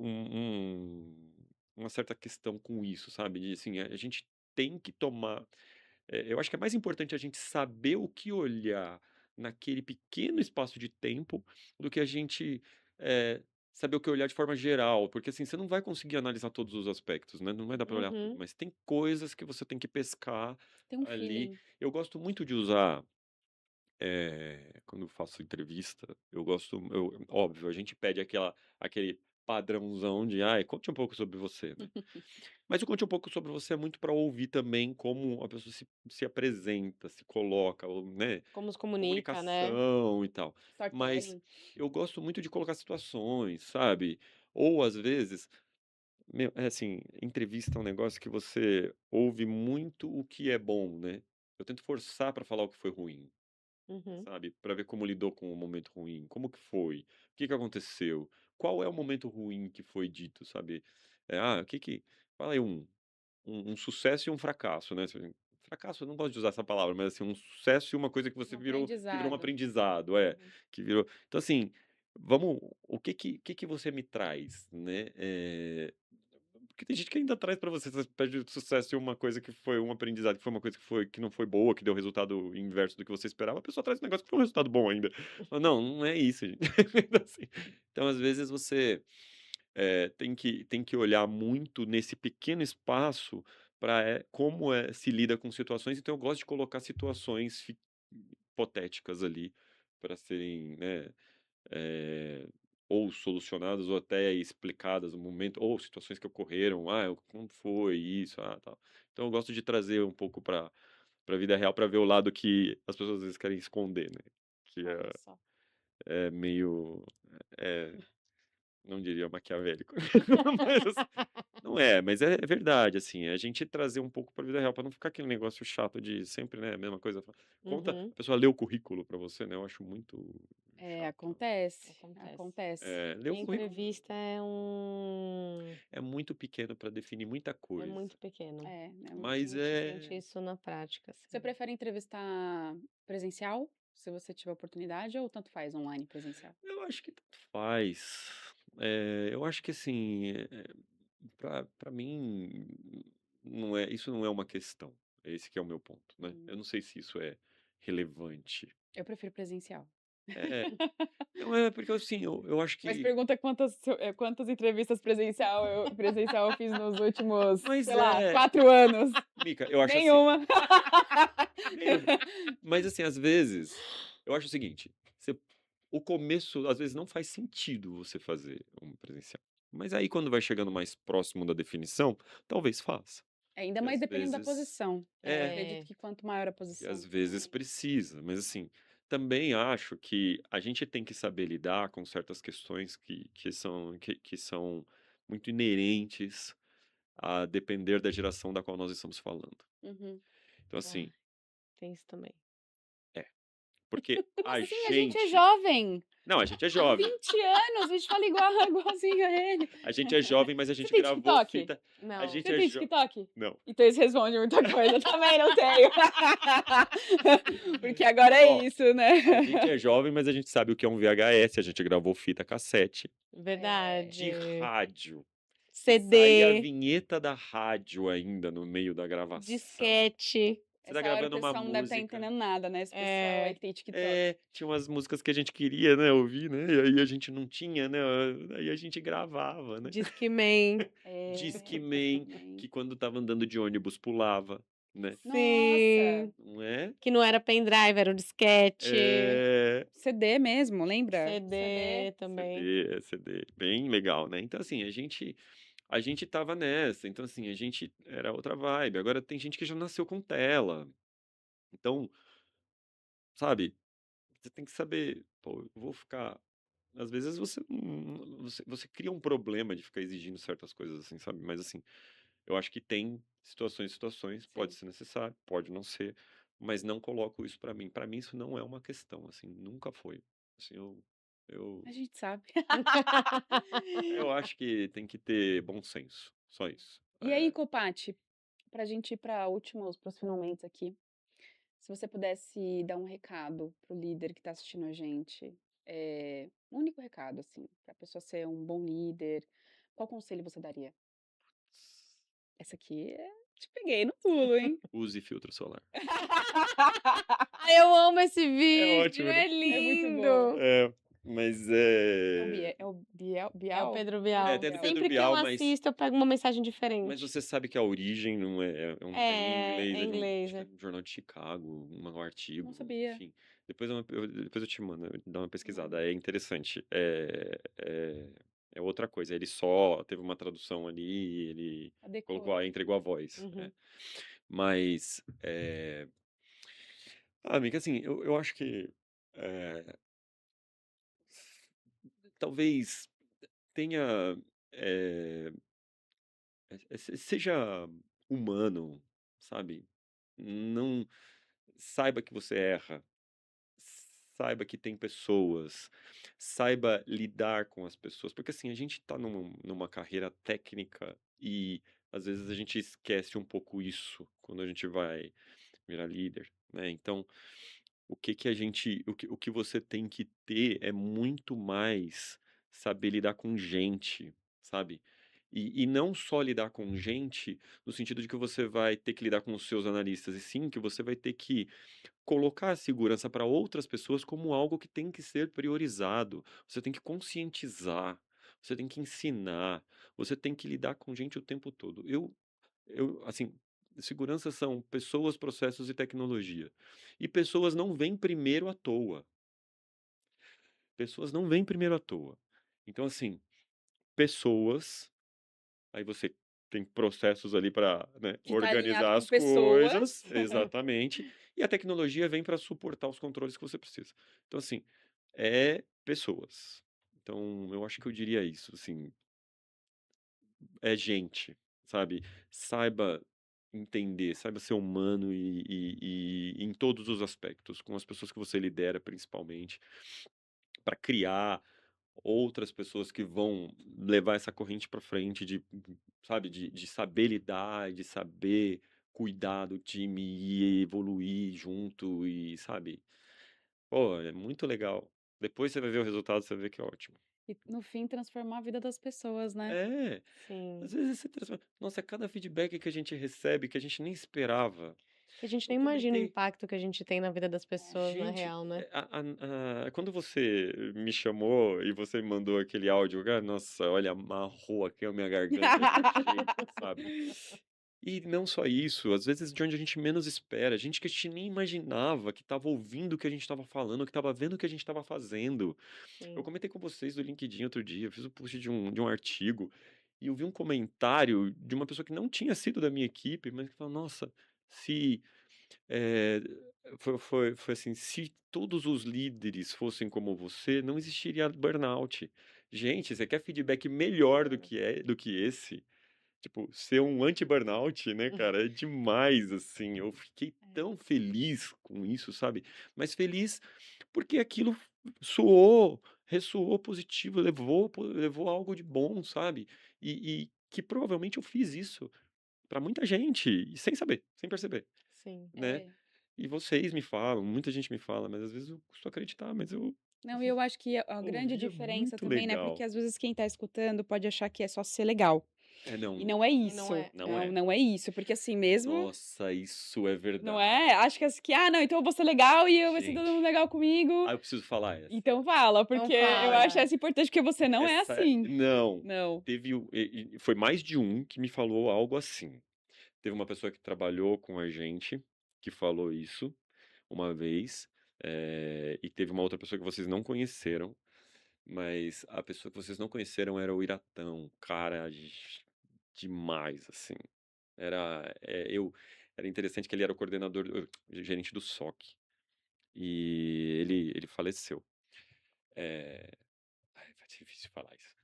uma certa questão com isso, sabe? De assim, a gente tem que tomar. Eu acho que é mais importante a gente saber o que olhar naquele pequeno espaço de tempo do que a gente saber o que olhar de forma geral. Porque assim, você não vai conseguir analisar todos os aspectos, né? Não vai dar para olhar tudo, Uhum. mas tem coisas que você tem que pescar Tem um ali. feeling. Eu gosto muito de usar. Quando eu faço entrevista, óbvio, a gente pede aquele padrãozão de, ai, conte um pouco sobre você, né? Mas o conte um pouco sobre você é muito para ouvir também como a pessoa se apresenta, se coloca, ou, né? Como se comunica, né? Comunicação e tal. Mas Storytelling. eu gosto muito de colocar situações, sabe? Ou às vezes, meu, é assim, entrevista é um negócio que você ouve muito o que é bom, né? Eu tento forçar para falar o que foi ruim, Uhum, sabe? Para ver como lidou com o momento ruim, como que foi, o que que aconteceu, qual é o momento ruim que foi dito, sabe? O que que. Fala aí um sucesso e um fracasso, né? Assim, fracasso, eu não gosto de usar essa palavra, mas assim, um sucesso e uma coisa que Um você virou, que virou um aprendizado. aprendizado, Uhum. que virou. Então, assim, vamos, o que que você me traz, né? Porque tem gente que ainda traz pra você pede sucesso e uma coisa que foi um aprendizado, que foi uma coisa que não foi boa, que deu resultado inverso do que você esperava, a pessoa traz um negócio que foi um resultado bom ainda. Fala, não, não é isso, gente. Assim, então, às vezes, você tem que olhar muito nesse pequeno espaço para como se lida com situações. Então, eu gosto de colocar situações hipotéticas ali para serem, né, eh, ou solucionadas ou até explicadas no momento, ou situações que ocorreram, como foi isso, tal. Então, eu gosto de trazer um pouco para a vida real para ver o lado que as pessoas às vezes querem esconder, né? Que Olha só. é meio, é, não diria maquiavélico, mas não é, mas é verdade, assim, a gente trazer um pouco pra vida real, pra não ficar aquele negócio chato de sempre, né, a mesma coisa. Conta, uhum, a pessoa lê o currículo pra você, né? Eu acho muito É, chato. acontece. acontece. Acontece. Ler E o a currículo entrevista é muito pequeno pra definir muita é coisa, muito pequeno. É A mas gente sente isso na prática, Você assim. prefere entrevistar presencial, se você tiver oportunidade, ou tanto faz online e presencial? eu acho que tanto faz. Eu acho que assim, pra mim, isso não é uma questão. Esse que é o meu ponto, né? Eu Hum, não sei se isso é relevante. eu prefiro presencial. É, não porque assim, eu acho Mas que. pergunta quantas entrevistas presencial eu fiz nos últimos, Mas sei lá, 4 anos. Mica, eu acho assim. Nenhuma. nenhum- Mas assim, às vezes, eu acho o seguinte: o começo, às vezes, não faz sentido você fazer um presencial. Mas aí, quando vai chegando mais próximo da definição, talvez faça. Ainda Que mais às dependendo da vezes. posição. Eu É, acredito É, que quanto maior a que às posição vezes também. precisa. Mas assim, também acho que a gente tem que saber lidar com certas questões que são muito inerentes a depender da geração da qual nós estamos falando. Uhum. Então, ah, assim, tem isso também. é. Porque Como a assim? A gente é gente. jovem. Não, a gente é Há jovem. 20 anos, a gente fala igualzinho a ele. A gente é jovem, mas a Você gente tem gravou TikTok? fita. A Não. gente Você é tem jovem. TikTok? Não. Então isso responde muita coisa. Eu também não tenho. Porque agora é Ó, isso, né? a gente é jovem, mas a gente sabe o que é um VHS. A gente gravou fita cassete É, de Verdade. rádio. Que saía a CD, vinheta da rádio ainda no meio da gravação. disquete. Você tá essa hora o gravando uma pessoal não deve estar música. entendendo nada, né? Esse pessoal aí É, que tem TikTok. Tinha umas músicas que a gente queria, né, ouvir, né? E aí a gente não tinha, né? Aí a gente gravava, né? Discman. Discman, Também. que quando tava andando de ônibus pulava, né? Nossa, Sim. Não é? Que não era pendrive, era o disquete. É... CD mesmo, lembra? CD. CD também. CD, bem legal, né? Então, assim, a gente tava nessa. Então, assim, a gente era outra vibe. Agora tem gente que já nasceu com tela. Então, sabe? Você tem que saber, pô, eu vou ficar. Às vezes você cria um problema de ficar exigindo certas coisas assim, sabe? Mas assim, eu acho que tem situações, pode Sim. ser necessário, pode não ser, mas não coloco isso pra mim. Pra mim isso não é uma questão, assim, nunca foi. Assim, eu, A gente sabe. eu acho que tem que ter bom senso, só isso. E aí, Copati, pra gente ir para pros finalmente aqui, se você pudesse dar um recado pro líder que tá assistindo a gente, um único recado, assim, pra pessoa ser um bom líder, qual conselho você daria? Essa aqui te peguei no pulo, hein? Use filtro solar. Ai, eu amo esse É vídeo, ótimo, né? é É muito bom. lindo. Mas É o Biel, Biel, É o Bial? Pedro Pedro Bial. tem do Bial. Pedro Sempre que eu Bial, mas assisto, eu pego uma mensagem Mas diferente. você sabe que a origem não é em inglês, É acho inglês, que é né? no Jornal de Chicago, um Não artigo, sabia. enfim. Depois eu te mando, dá uma pesquisada, Manda. é interessante. é outra coisa. Ele só teve uma tradução ali, ele Adequou. colocou, entregou a voz. Uhum. Mas, amiga, assim, eu acho que eh, talvez tenha. eh, Seja humano, sabe? Não saiba que você erra, saiba que tem pessoas, saiba lidar com as pessoas, porque assim, a gente tá numa carreira técnica e às vezes a gente esquece um pouco isso quando a gente vai virar líder, né? Então, o que você tem que ter é muito mais saber lidar com gente, sabe? E não só lidar com gente no sentido de que você vai ter que lidar com os seus analistas, e sim que você vai ter que colocar a segurança para outras pessoas como algo que tem que ser priorizado. Você tem que conscientizar, você tem que ensinar, você tem que lidar com gente o tempo todo. Assim, segurança são pessoas, processos e tecnologia. E pessoas não vêm primeiro à toa. Pessoas não vêm primeiro à toa. Então, assim, pessoas, aí você tem processos ali para, né, Que tá alinhado organizar com as pessoas. coisas, exatamente, e a tecnologia vem para suportar os controles que você precisa. Então, assim, é pessoas. Então, eu acho que eu diria isso, assim, é gente, sabe? Saiba entender, saiba ser humano e em todos os aspectos, com as pessoas que você lidera, principalmente, para criar outras pessoas que vão levar essa corrente para frente de, sabe, de saber lidar, de saber cuidar do time e evoluir junto e, sabe? Pô, é muito legal. Depois você vai ver o resultado, você vai ver que é ótimo. E no fim transformar a vida das pessoas, né. É, às Sim. vezes você transforma. Nossa, cada feedback que a gente recebe, que a gente nem esperava. Que a gente Eu nem imagina o comentei, impacto que a gente tem na vida das pessoas, na gente, real, né. quando você me chamou e você me mandou aquele áudio, cara, nossa, olha, amarrou aqui a minha garganta de um jeito, sabe? E não só isso, às vezes de onde a gente menos espera, gente que a gente nem imaginava que estava ouvindo o que a gente estava falando, que estava vendo o que a gente estava fazendo. Eu Sim. comentei com vocês do LinkedIn outro dia, eu fiz o post de um artigo e eu vi um comentário de uma pessoa que não tinha sido da minha equipe, mas que falou: Nossa, se. eh, foi assim: se todos os líderes fossem como você, não existiria burnout. Gente, você quer feedback melhor do que esse? Tipo, ser um anti-burnout, né, cara, é demais, assim. Eu fiquei tão feliz com isso, sabe? Mas feliz porque aquilo ressoou positivo, levou algo de bom, sabe? E que provavelmente eu fiz isso pra muita gente, e sem saber, sem perceber, Sim. né? É. E vocês me falam, muita gente me fala, mas às vezes eu custo acreditar, mas eu Não, e eu acho que a grande ouvi, é diferença muito também, né, porque legal. às vezes quem tá escutando pode achar que é só ser legal, É, e não, não é E não isso. é. não Não, é. não é isso, porque assim mesmo Nossa, isso é não verdade. é? Acho que "Ah, não, então eu vou ser legal e eu vai ser todo mundo Gente, legal comigo". eu preciso falar essa. Então fala, Então porque eu acho fala. essa importante, porque você não é Essa assim. não, Não. foi mais de um que me falou algo assim. Teve uma pessoa que trabalhou com a gente, que falou isso uma vez, e teve uma outra pessoa que vocês não conheceram, mas a pessoa que vocês não conheceram era o Iratão, cara, demais, assim. Era interessante que ele era o coordenador, gerente do SOC, e ele faleceu. Eh, Ai, vai ser difícil falar isso.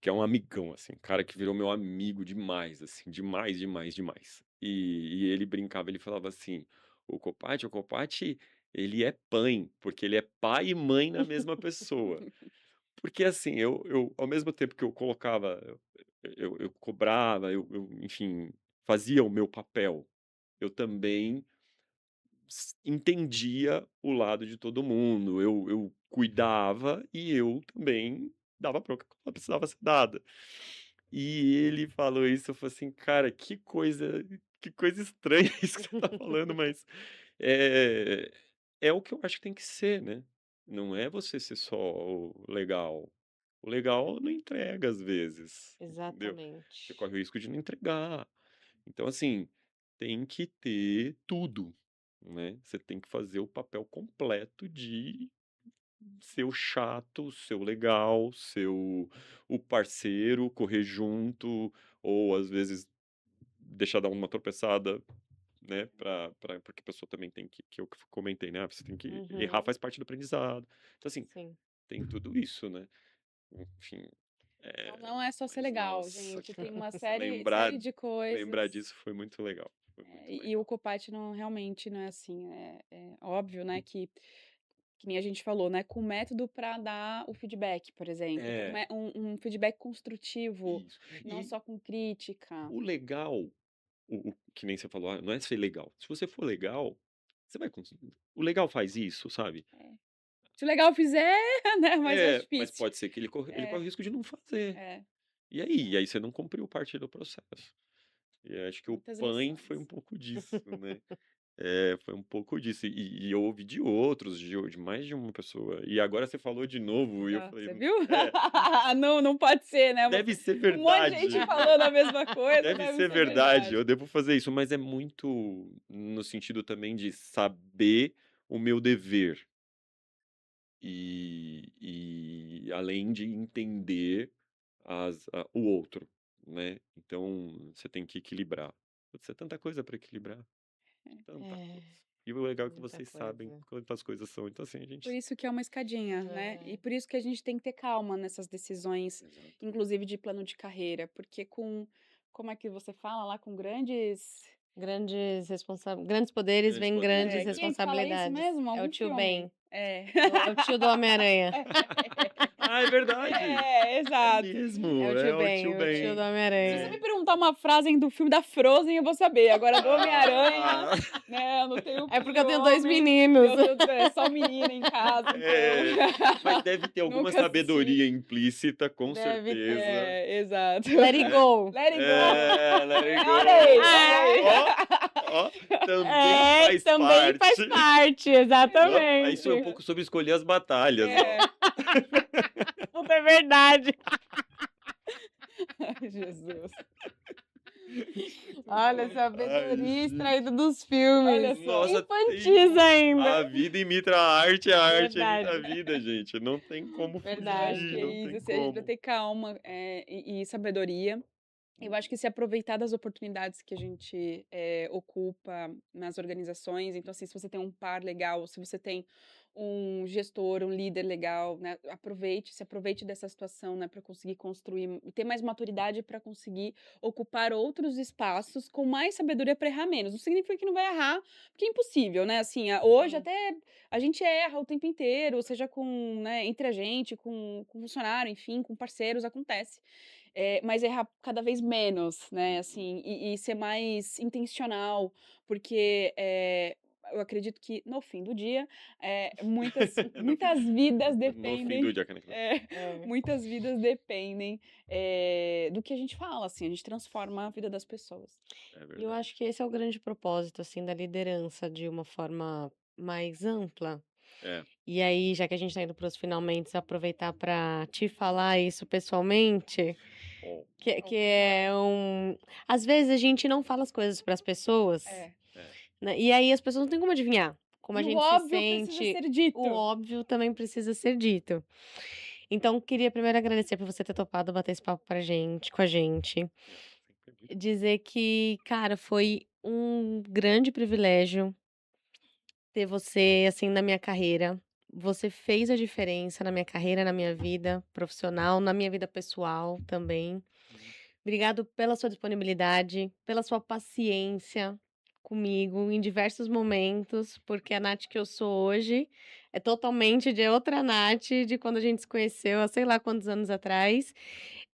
Que é um amigão, assim, um cara que virou meu amigo demais, assim, demais, demais, demais. E ele brincava, ele falava assim: o Copati, ele é pai, porque ele é pai e mãe na mesma pessoa. Porque assim, ao mesmo tempo que eu colocava, eu cobrava, enfim, fazia o meu papel, eu também entendia o lado de todo mundo, eu cuidava e eu também dava bronca quando ela precisava ser dada. E ele falou isso, eu falei assim: "Cara, que coisa estranha isso que você tá falando, mas é é o que eu acho que tem que ser, né. Não é você ser só o legal. O legal não entrega às vezes, entendeu. Você Exatamente. corre o risco de não entregar. Então, assim, tem que ter tudo, né. Você tem que fazer o papel completo de ser o chato, ser o legal, ser o parceiro, correr junto, ou às vezes deixar dar uma tropeçada, né? Porque a pessoa também tem que eu comentei, né? Você tem que errar, Uhum. faz parte do aprendizado. Então, assim, Sim. tem tudo isso, né? Enfim, Então não é só ser mas legal, nossa, gente. Tem uma série, lembrar, série de lembrar coisas. disso foi muito legal. Foi muito E o legal. Copite não realmente não é assim. É óbvio, né, que nem a gente falou, né, com método para dar o feedback, por exemplo, com É, um feedback construtivo, isso. não E só com crítica. o legal, que nem você falou, não é ser legal. Se você for legal, você vai conseguir. O legal faz isso, sabe? É. Se o legal fizer, né, mas é É, mas difícil. pode ser que ele corre É, o risco de não fazer. é, E aí? E aí você não cumpriu parte do processo. E acho que o muitas PAN foi um lições. pouco disso, né? É, foi um pouco disso. E eu ouvi de outros, de mais de uma pessoa. E agora você falou de novo, e eu Ah, falei, você viu? é, Não, não pode ser, né? deve ser Um monte de gente verdade. falando a mesma coisa, Deve deve ser ser verdade, verdade. eu devo fazer isso, mas é muito no sentido também de saber o meu dever e além de entender o outro, né? Então você tem que equilibrar. Putz, é tanta coisa para equilibrar, tanta É, coisa. E o legal é que muita vocês sabem coisa. quantas coisas são, então assim, a Por gente. isso que é uma escadinha, né? E É, por isso que a gente tem que ter calma nessas decisões, Exato. inclusive de plano de carreira, porque como é que você fala lá, com grandes... grandes poderes Grandes vêm grandes poderes. Quem é que fala isso responsabilidades. mesmo? É o Algum tio filme? Ben. É. É o tio do Homem-Aranha. Ah, é verdade! É Exato. É mesmo, o é tio o Ben, tio o tio do Ben. Se você me Homem-Aranha. perguntar uma frase do filme da Frozen, eu vou saber. Agora, do Homem-Aranha, Ah, né? Eu não tenho É filho porque eu tenho dois homem, meninos. eu tenho só menina em casa, então. é, mas deve ter alguma Nunca assisti. sabedoria implícita, com Deve ter. certeza. Exato. Let it Né? go. Let it go. É, let it Olha aí, go. olha aí. Ó, também faz Também faz parte. parte, Ó, isso é um exatamente. pouco sobre escolher as batalhas, ó. É. Puta, é verdade. Ai, Jesus. Olha, Ai, sabedoria gente. extraída dos filmes. Olha só. Nossa, Infantis ainda. a vida imita a arte imita a Verdade. vida, gente. Não tem como Mas eu acho Verdade. que fugir, é não isso, tem assim, a gente vai como. ter calma e sabedoria. Eu acho que se aproveitar das oportunidades que a gente ocupa nas organizações, então assim, se você tem um par legal, se você tem um gestor, um líder legal, né, se aproveite dessa situação, né, para conseguir construir e ter mais maturidade para conseguir ocupar outros espaços com mais sabedoria para errar menos. Não significa que não vai errar, porque é impossível, né? Assim, hoje Sim. até a gente erra o tempo inteiro, seja com, né, entre a gente, com funcionário, enfim, com parceiros, acontece. Mas errar cada vez menos, né, assim, e ser mais intencional, porque, eu acredito que no fim do dia, No fim, muitas vidas no fim do dependem dia, caneca. É. muitas vidas dependem, do que a gente fala, assim, a gente transforma a vida das pessoas. É E eu verdade. acho que esse é o grande propósito, assim, da liderança de uma forma mais ampla. É. E aí, já que a gente tá indo para os finalmente, aproveitar para te falar isso pessoalmente, Ó, que é um. Às vezes a gente não fala as coisas para as pessoas, É. é. né? E aí as pessoas não têm como adivinhar como a E o gente se óbvio precisa sente. ser O dito. óbvio também precisa ser dito. Então, queria primeiro agradecer por você ter topado bater esse papo com a gente. Nossa, sempre é muito bom. Dizer que, cara, foi um grande privilégio ter você, assim, na minha carreira. Você fez a diferença na minha carreira, na minha vida profissional, na minha vida pessoal também. Uhum. Obrigado pela sua disponibilidade, pela sua paciência comigo em diversos momentos, porque a Nath que eu sou hoje é totalmente de outra Nath de quando a gente se conheceu há sei lá quantos anos atrás.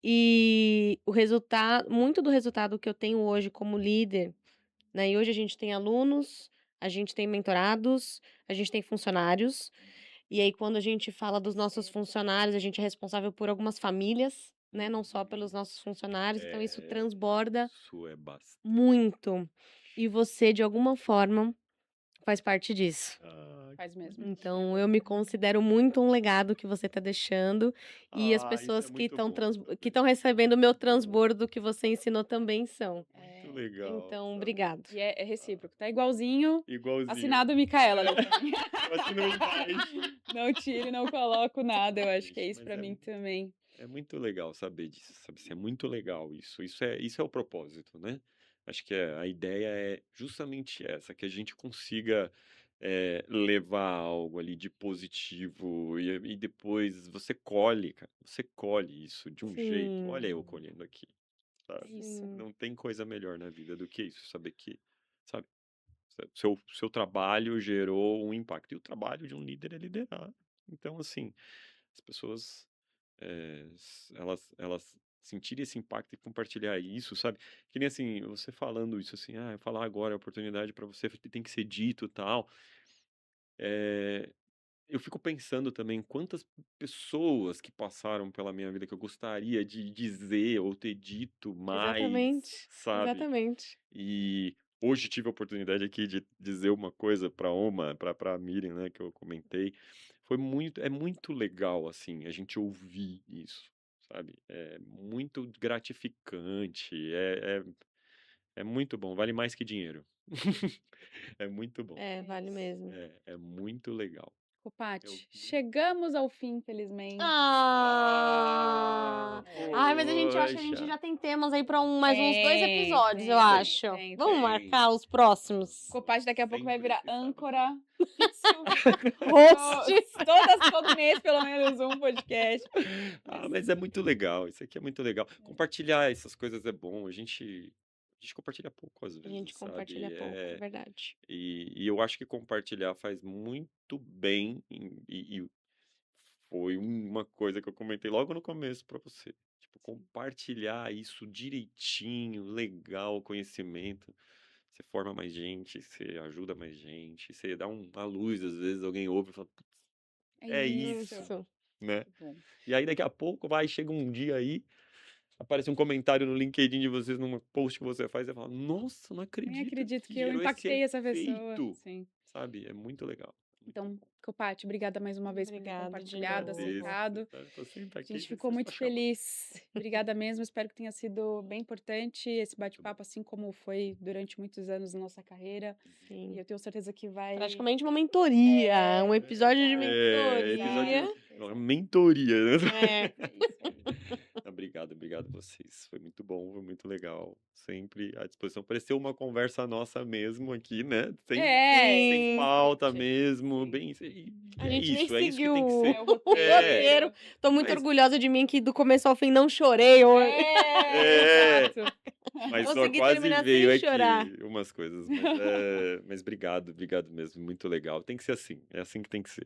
E o resultado, muito do resultado que eu tenho hoje como líder, né? E hoje a gente tem alunos, a gente tem mentorados, a gente tem funcionários. E aí, quando a gente fala dos nossos funcionários, a gente é responsável por algumas famílias, né? Não só pelos nossos funcionários. Então, isso transborda Isso é bastante. muito. E você, de alguma forma, faz parte disso. Faz mesmo. Então, eu me considero muito um legado que você está deixando. E as Isso é pessoas que muito estão bom. que estão recebendo o meu transbordo que você ensinou também são. Muito muito legal, Então, sabe? obrigado. E é recíproco, tá igualzinho. Igualzinho. Assinado Micaela ali pra mim. Eu assino embaixo. Não tiro, não coloco nada. Eu acho que é Gente, isso mas pra mim também. é muito legal saber disso, sabe? Assim, é muito legal isso. Isso é o propósito, né? Acho que a ideia é justamente essa, que a gente consiga levar algo ali de positivo e depois você colhe, cara. Você colhe isso de um jeito. Olha eu Sim, colhendo aqui, É sabe? isso. sim. Não tem coisa melhor na vida do que isso, saber que, sabe? Seu trabalho gerou um impacto. E o trabalho de um líder é liderar. Então, assim, as pessoas, elas sentirem esse impacto e compartilhar isso, sabe? Que nem assim, você falando isso assim, eu falar agora, a oportunidade para você tem que ser dito e tal. É, eu fico pensando também quantas pessoas que passaram pela minha vida que eu gostaria de dizer ou ter dito mais, Exatamente, sabe? exatamente. E hoje tive a oportunidade aqui de dizer uma coisa para Oma, para Miriam, né, que eu comentei. É muito legal assim a gente ouvir isso, sabe? É muito gratificante, é muito bom, vale mais que dinheiro. É muito bom. É, É vale isso. mesmo. É muito legal. Eu Copati, chegamos ao fim, infelizmente. Ah! Ai, mas eu acho que a gente Poxa. já tem temas aí pra mais uns 2 Tem, episódios, eu tem, acho. tem, Vamos tem. marcar os próximos? Copati daqui a pouco vai Sempre virar se sabe. âncora fixo. Host! Todo mês, pelo menos um podcast. Mas é muito legal, isso aqui é muito legal. Compartilhar essas coisas é bom, a gente compartilha pouco às A gente vezes, compartilha sabe? pouco, é verdade. E eu acho que compartilhar faz muito bem e foi uma coisa que eu comentei logo no começo pra você. Tipo, compartilhar isso direitinho, legal, o conhecimento. Você forma mais gente, você ajuda mais gente, você dá uma luz, às vezes alguém ouve e fala, "Putz, é isso", Isso. né? Que bom. E aí daqui a pouco chega um dia aí, aparece um comentário no LinkedIn de vocês num post que você faz e você fala, nossa, não Nem acredito acredito que que eu gerou esse impactei essa pessoa. efeito, Sim. sabe? É muito legal. Muito Então, Copati, obrigada mais uma vez por ter Obrigada de compartilhado, novo. aceitado. Eu tô sempre A aqui, gente você ficou só muito chamar. feliz. Obrigada mesmo. Espero que tenha sido bem importante esse Muito bate-papo, bom. assim como foi durante muitos anos na nossa carreira. E Sim. eu tenho certeza que vai. Praticamente uma mentoria, um episódio de mentoria. Episódio uma mentoria, né? É É. isso aí. Obrigado a vocês. Foi muito bom, foi muito legal. Sempre à disposição. Pareceu uma conversa nossa mesmo aqui, né? Sem Sim. pauta gente, mesmo, sim. bem. E A é gente nem isso que tem seguiu que o ser. É o roteiro. Tô muito Mas- orgulhosa de mim que do começo ao fim não chorei hoje. Exato. Mas só Consegui quase terminar veio sem aqui chorar. umas coisas. Mas obrigado mesmo. Muito legal. Tem que ser assim. É assim que tem que ser.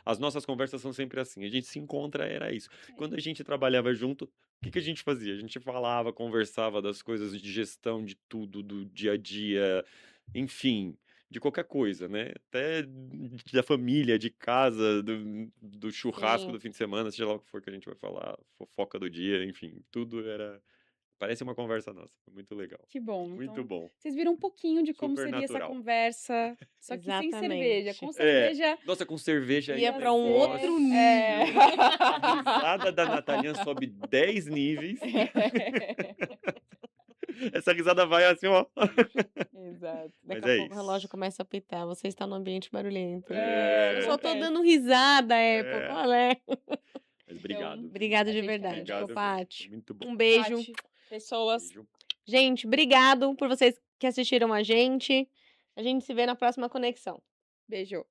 As nossas conversas são sempre assim. A gente se encontra, era isso. Quando a gente trabalhava junto, o que a gente fazia? A gente falava, conversava das coisas de gestão, de tudo, do dia a dia, enfim, de qualquer coisa, né? Até da família, de casa, do churrasco Sim. do fim de semana, seja lá o que for que a gente vai falar, fofoca do dia, enfim, tudo era. Parece uma conversa nossa. Foi muito legal. Que bom. Muito Então, bom. vocês viram um pouquinho de como Super seria essa natural. conversa. Só que sem cerveja. Exatamente. Com cerveja. Nossa, com cerveja aí Ia o pra um outro negócio. nível. A risada da Nathalie sobe 10 níveis. Essa risada vai assim, ó. Exato. Mas Daqui a é pouco o relógio isso. começa a apitar. Você está no ambiente barulhento. É. Eu só tô acontece. dando risada, Apple. É. Qual é? Mas obrigado. Obrigada A de gente verdade, agradece. Obrigado mesmo. Copati. Foi muito bom. Um beijo. Paty, pessoas. Beijo. Gente, obrigado por vocês que assistiram a gente. A gente se vê na próxima conexão. Beijo.